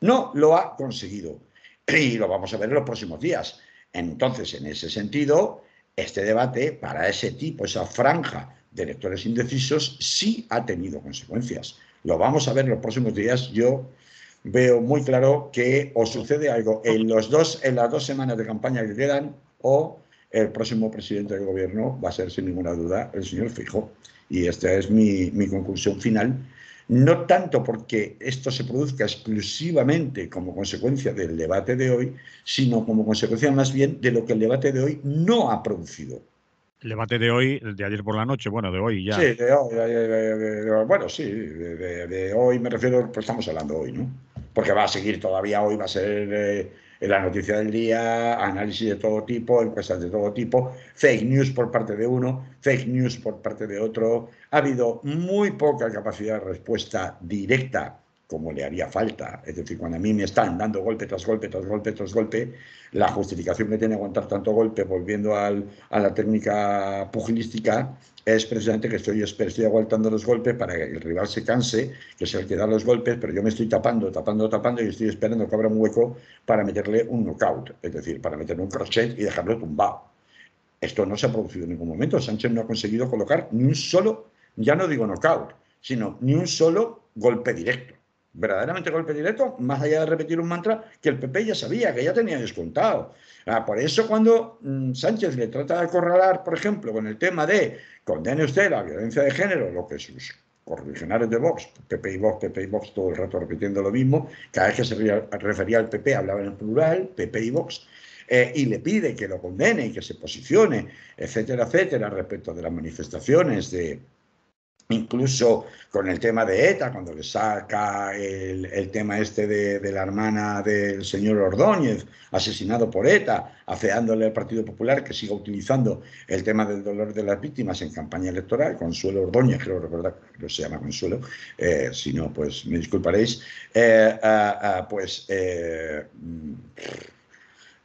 No lo ha conseguido. Y lo vamos a ver en los próximos días. Entonces, en ese sentido, este debate para ese tipo, esa franja de electores indecisos, sí ha tenido consecuencias. Lo vamos a ver en los próximos días. Yo veo muy claro que o sucede algo en las 2 semanas de campaña que quedan, o el próximo presidente del gobierno va a ser, sin ninguna duda, el señor Feijóo. Y esta es mi conclusión final. No tanto porque esto se produzca exclusivamente como consecuencia del debate de hoy, sino como consecuencia más bien de lo que el debate de hoy no ha producido. El debate de hoy, de ayer por la noche, bueno, de hoy ya. Sí, de hoy, bueno, sí, de hoy me refiero, pues estamos hablando hoy, ¿no? Porque va a seguir todavía hoy, va a ser la noticia del día, análisis de todo tipo, encuestas de todo tipo, fake news por parte de uno, fake news por parte de otro. Ha habido muy poca capacidad de respuesta directa, como le haría falta. Es decir, cuando a mí me están dando golpe tras golpe, tras golpe, tras golpe, la justificación que tiene aguantar tanto golpe, volviendo a la técnica pugilística, es precisamente que estoy aguantando los golpes para que el rival se canse, que es el que da los golpes, pero yo me estoy tapando y estoy esperando que abra un hueco para meterle un knockout, es decir, para meterle un crochet y dejarlo tumbado. Esto no se ha producido en ningún momento. Sánchez no ha conseguido colocar ni un solo, ya no digo knockout, sino ni un solo golpe directo. Verdaderamente golpe directo, más allá de repetir un mantra que el PP ya sabía, que ya tenía descontado. Por eso cuando Sánchez le trata de acorralar, por ejemplo, con el tema de condene usted la violencia de género, lo que sus correligionarios de Vox, PP y Vox, todo el rato repitiendo lo mismo, cada vez que se refería al PP hablaba en plural, PP y Vox, y le pide que lo condene y que se posicione, etcétera, etcétera, respecto de las manifestaciones incluso con el tema de ETA, cuando le saca el tema este de la hermana del señor Ordóñez, asesinado por ETA, afeándole al Partido Popular que siga utilizando el tema del dolor de las víctimas en campaña electoral. Consuelo Ordóñez, creo recordar que se llama Consuelo, si no, pues me disculparéis,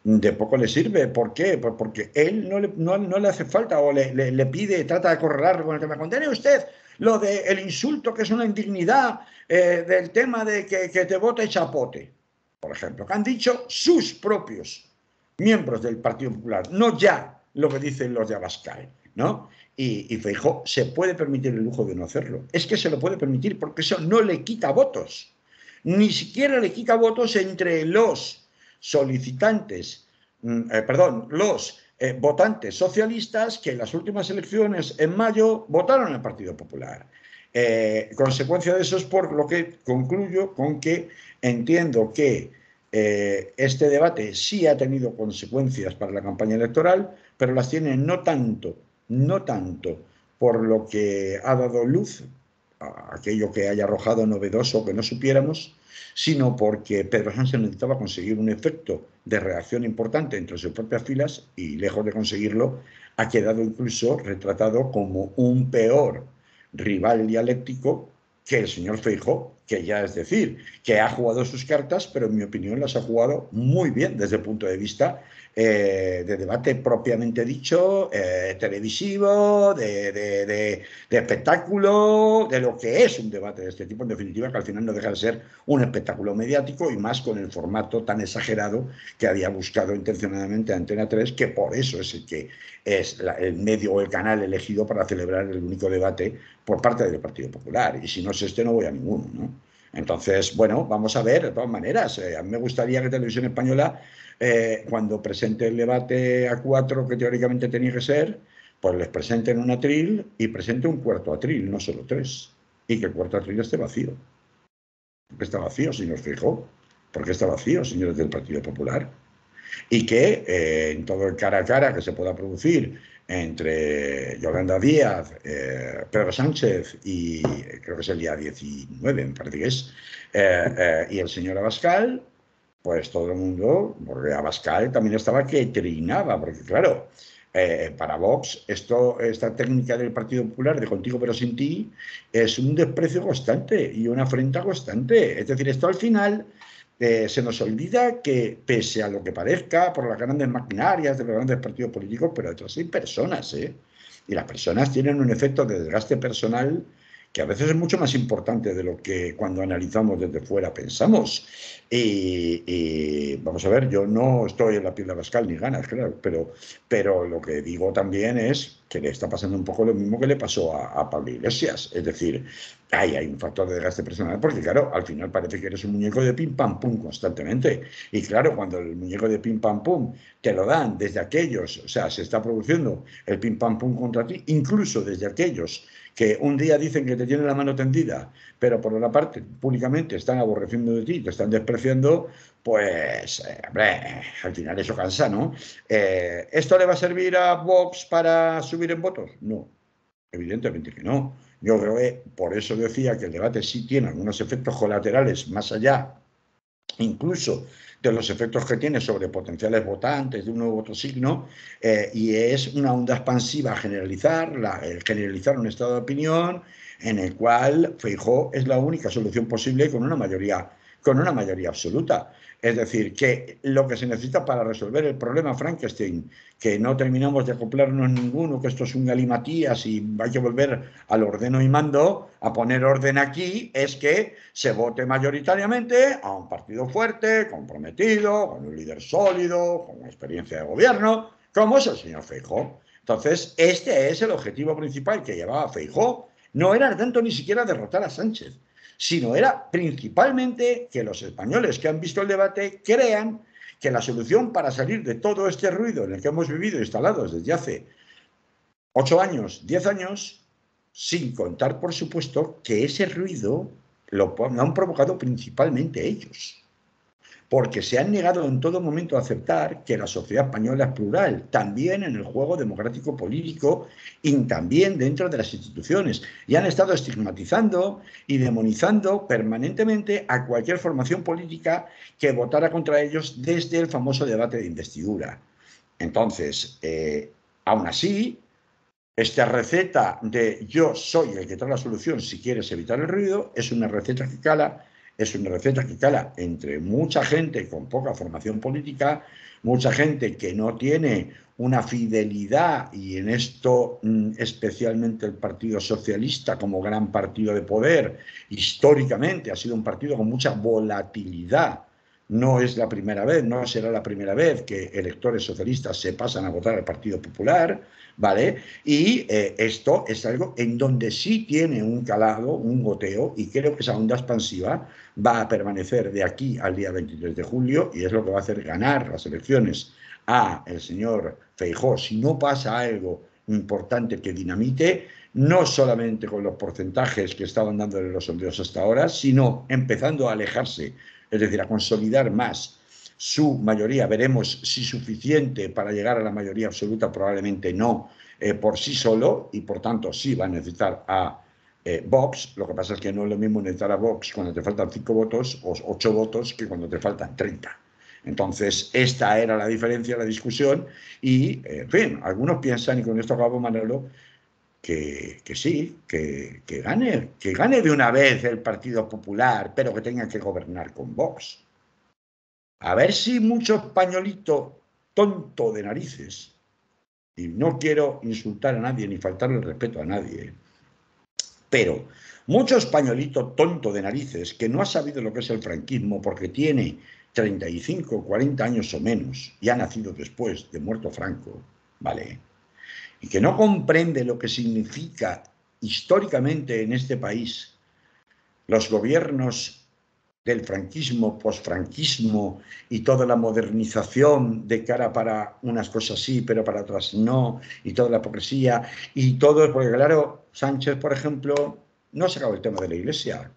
de poco le sirve. ¿Por qué? Pues porque él no le hace falta, o le pide, trata de acorralarlo con el tema. Condene usted lo del insulto, que es una indignidad, del tema de que te vote chapote, por ejemplo, que han dicho sus propios miembros del Partido Popular, no ya lo que dicen los de Abascal, ¿no? Y Feijóo se puede permitir el lujo de no hacerlo. Es que se lo puede permitir porque eso no le quita votos. Ni siquiera le quita votos entre los solicitantes, los votantes socialistas que en las últimas elecciones en mayo votaron al Partido Popular. Consecuencia de eso es por lo que concluyo con que entiendo que este debate sí ha tenido consecuencias para la campaña electoral, pero las tiene no tanto por lo que ha dado luz, aquello que haya arrojado novedoso que no supiéramos, sino porque Pedro Sánchez necesitaba conseguir un efecto de reacción importante entre sus propias filas y, lejos de conseguirlo, ha quedado incluso retratado como un peor rival dialéctico que el señor Feijóo, que ya es decir, que ha jugado sus cartas, pero en mi opinión las ha jugado muy bien desde el punto de vista de debate propiamente dicho, televisivo, de espectáculo, de lo que es un debate de este tipo, en definitiva, que al final no deja de ser un espectáculo mediático, y más con el formato tan exagerado que había buscado intencionadamente Antena 3, que por eso es el que es el medio o el canal elegido para celebrar el único debate por parte del Partido Popular. Y si no es este, no voy a ninguno, ¿no? Entonces, bueno, vamos a ver, de todas maneras, a mí me gustaría que Televisión Española, cuando presente el debate a cuatro, que teóricamente tenía que ser, pues les presenten un atril y presente un cuarto atril, no solo tres. Y que el cuarto atril esté vacío. ¿Por qué está vacío, señor Feijóo? ¿Por qué está vacío, señores del Partido Popular? Y que en todo el cara a cara que se pueda producir entre Yolanda Díaz, Pedro Sánchez y creo que es el día 19, me parece que es, y el señor Abascal, pues todo el mundo, porque Abascal también estaba que trinaba, porque claro, para Vox esta técnica del Partido Popular de contigo pero sin ti es un desprecio constante y una afrenta constante. Es decir, esto al final se nos olvida que, pese a lo que parezca por las grandes maquinarias de los grandes partidos políticos, pero detrás hay personas, ¿eh? Y las personas tienen un efecto de desgaste personal que a veces es mucho más importante de lo que cuando analizamos desde fuera pensamos. Y vamos a ver, yo no estoy en la piel de Abascal ni ganas, claro, pero lo que digo también es que le está pasando un poco lo mismo que le pasó a Pablo Iglesias. Es decir, hay un factor de desgaste personal, porque claro, al final parece que eres un muñeco de pim pam pum constantemente. Y claro, cuando el muñeco de pim pam pum te lo dan desde aquellos, o sea, se está produciendo el pim pam pum contra ti, incluso desde aquellos que un día dicen que te tienen la mano tendida, pero por otra parte públicamente están aborreciendo de ti, te están despreciando, pues, hombre, al final eso cansa, ¿no? ¿Esto le va a servir a Vox para subir en votos? No, evidentemente que no. Yo creo que por eso decía que el debate sí tiene algunos efectos colaterales más allá, incluso de los efectos que tiene sobre potenciales votantes de uno u otro signo, y es una onda expansiva generalizar, generalizar un estado de opinión en el cual Feijóo es la única solución posible con una mayoría absoluta. Es decir, que lo que se necesita para resolver el problema Frankenstein, que no terminamos de acoplarnos ninguno, que esto es un galimatías y hay que volver al ordeno y mando, a poner orden aquí, es que se vote mayoritariamente a un partido fuerte, comprometido, con un líder sólido, con experiencia de gobierno, como es el señor Feijóo. Entonces, este es el objetivo principal que llevaba Feijóo. No era tanto ni siquiera derrotar a Sánchez, sino era principalmente que los españoles que han visto el debate crean que la solución para salir de todo este ruido en el que hemos vivido instalados desde hace 8 años, 10 años, sin contar, por supuesto, que ese ruido lo han provocado principalmente ellos. porque se han negado en todo momento a aceptar que la sociedad española es plural, también en el juego democrático político y también dentro de las instituciones. Y han estado estigmatizando y demonizando permanentemente a cualquier formación política que votara contra ellos desde el famoso debate de investidura. Entonces, aún así, esta receta de yo soy el que trae la solución si quieres evitar el ruido es una receta que cala, entre mucha gente con poca formación política, mucha gente que no tiene una fidelidad, y en esto especialmente el Partido Socialista como gran partido de poder, históricamente ha sido un partido con mucha volatilidad. No es la primera vez, no será la primera vez que electores socialistas se pasan a votar al Partido Popular, ¿vale? Y esto es algo en donde sí tiene un calado, un goteo, y creo que esa onda expansiva va a permanecer de aquí al día 23 de julio y es lo que va a hacer ganar las elecciones a el señor Feijóo si no pasa algo importante que dinamite, no solamente con los porcentajes que estaban dándole los sondeos hasta ahora, sino empezando a alejarse, es decir, a consolidar más su mayoría. Veremos si suficiente para llegar a la mayoría absoluta, probablemente no, por sí solo, y por tanto sí va a necesitar a Vox. Lo que pasa es que no es lo mismo necesitar a Vox cuando te faltan 5 votos o 8 votos que cuando te faltan 30. Entonces, esta era la diferencia, la discusión, y, en fin, algunos piensan, y con esto acabo, Manolo, que sí, que gane de una vez el Partido Popular, pero que tenga que gobernar con Vox. A ver si mucho españolito tonto de narices, y no quiero insultar a nadie ni faltarle el respeto a nadie, pero mucho españolito tonto de narices que no ha sabido lo que es el franquismo porque tiene 35, 40 años o menos y ha nacido después de muerto Franco, ¿vale? Y que no comprende lo que significa históricamente en este país los gobiernos del franquismo, posfranquismo y toda la modernización de cara para unas cosas sí, pero para otras no, y toda la hipocresía y todo, porque claro, Sánchez, por ejemplo, no ha sacado el tema de la Iglesia.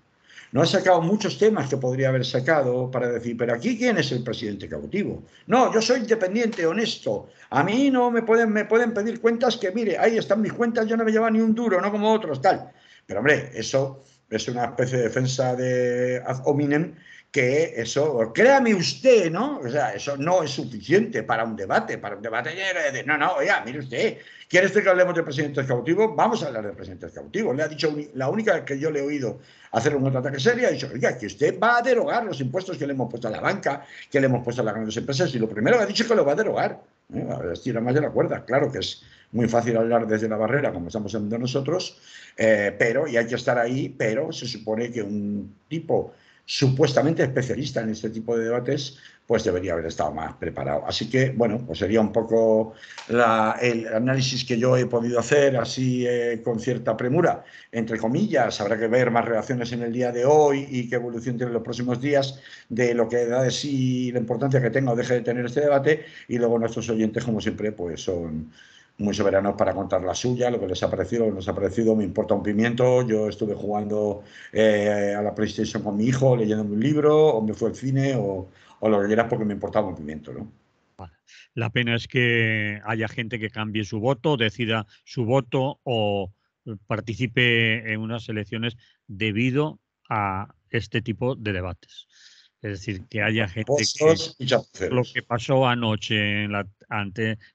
No ha sacado muchos temas que podría haber sacado para decir, pero aquí ¿quién es el presidente cautivo? No, yo soy independiente, honesto. A mí no me pueden pedir cuentas que, mire, ahí están mis cuentas, yo no me llevo ni un duro, no como otros, tal. Pero hombre, eso es una especie de defensa de ad hominem, que eso, créame usted, ¿no? O sea, eso no es suficiente para un debate de, no, no, oiga, mire usted, ¿quiere usted que hablemos de presidentes cautivos? Vamos a hablar de presidentes cautivos. Le ha dicho, la única que yo le he oído hacer un contraataque serio, ha dicho, oiga, que usted va a derogar los impuestos que le hemos puesto a la banca, que le hemos puesto a las grandes empresas, y lo primero que ha dicho es que lo va a derogar. A ver, estira más de la cuerda. Claro que es muy fácil hablar desde la barrera, como estamos haciendo nosotros, pero, y hay que estar ahí, pero se supone que un tipo supuestamente especialista en este tipo de debates, pues debería haber estado más preparado. Así que, bueno, pues sería un poco el análisis que yo he podido hacer así con cierta premura, entre comillas. Habrá que ver más reacciones en el día de hoy y qué evolución tiene en los próximos días de lo que da de sí la importancia que tenga o deje de tener este debate, y luego nuestros oyentes, como siempre, pues son muy soberanos para contar la suya, lo que les ha parecido, lo que nos ha parecido, me importa un pimiento. Yo estuve jugando a la PlayStation con mi hijo, leyendo un libro, o me fue al cine, o lo que quieras, porque me importaba un pimiento, ¿no? La pena es que haya gente que cambie su voto, decida su voto o participe en unas elecciones debido a este tipo de debates. Es decir, que haya gente que Pozos y lo que chapuceros. pasó anoche en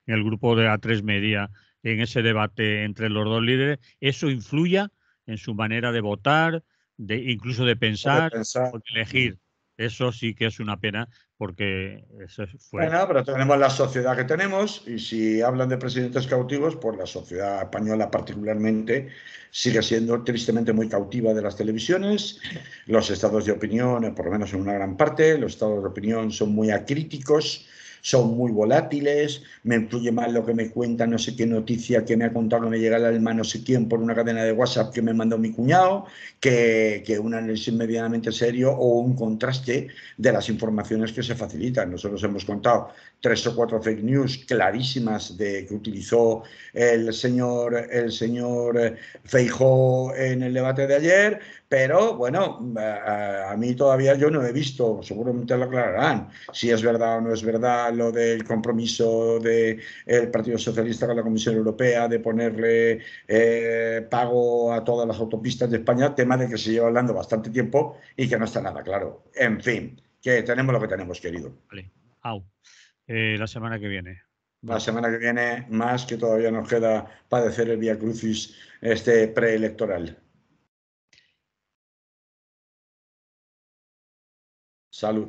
el grupo de A3 Media, en ese debate entre los dos líderes, eso influya en su manera de votar, incluso de De pensar pensar. o de elegir. Eso sí que es una pena, porque eso fue. Bueno, pero tenemos la sociedad que tenemos, y si hablan de presidentes cautivos, pues la sociedad española particularmente sigue siendo tristemente muy cautiva de las televisiones. Los estados de opinión, por lo menos en una gran parte, los estados de opinión son muy acríticos, son muy volátiles, me influye más lo que me cuentan, no sé qué noticia que me ha contado que me llega al alma no sé quién por una cadena de WhatsApp que me mandó mi cuñado, que un análisis medianamente serio o un contraste de las informaciones que se facilitan. Nosotros hemos contado 3 o 4 fake news clarísimas que utilizó el señor Feijóo en el debate de ayer, Pero bueno, a mí todavía yo no he visto, seguramente lo aclararán, si es verdad o no es verdad lo del compromiso del Partido Socialista con la Comisión Europea de ponerle pago a todas las autopistas de España, tema de que se lleva hablando bastante tiempo y que no está nada claro. En fin, que tenemos lo que tenemos, querido. Vale. Au. La semana que viene. La semana que viene, más que todavía nos queda padecer el Vía Crucis preelectoral. Salud.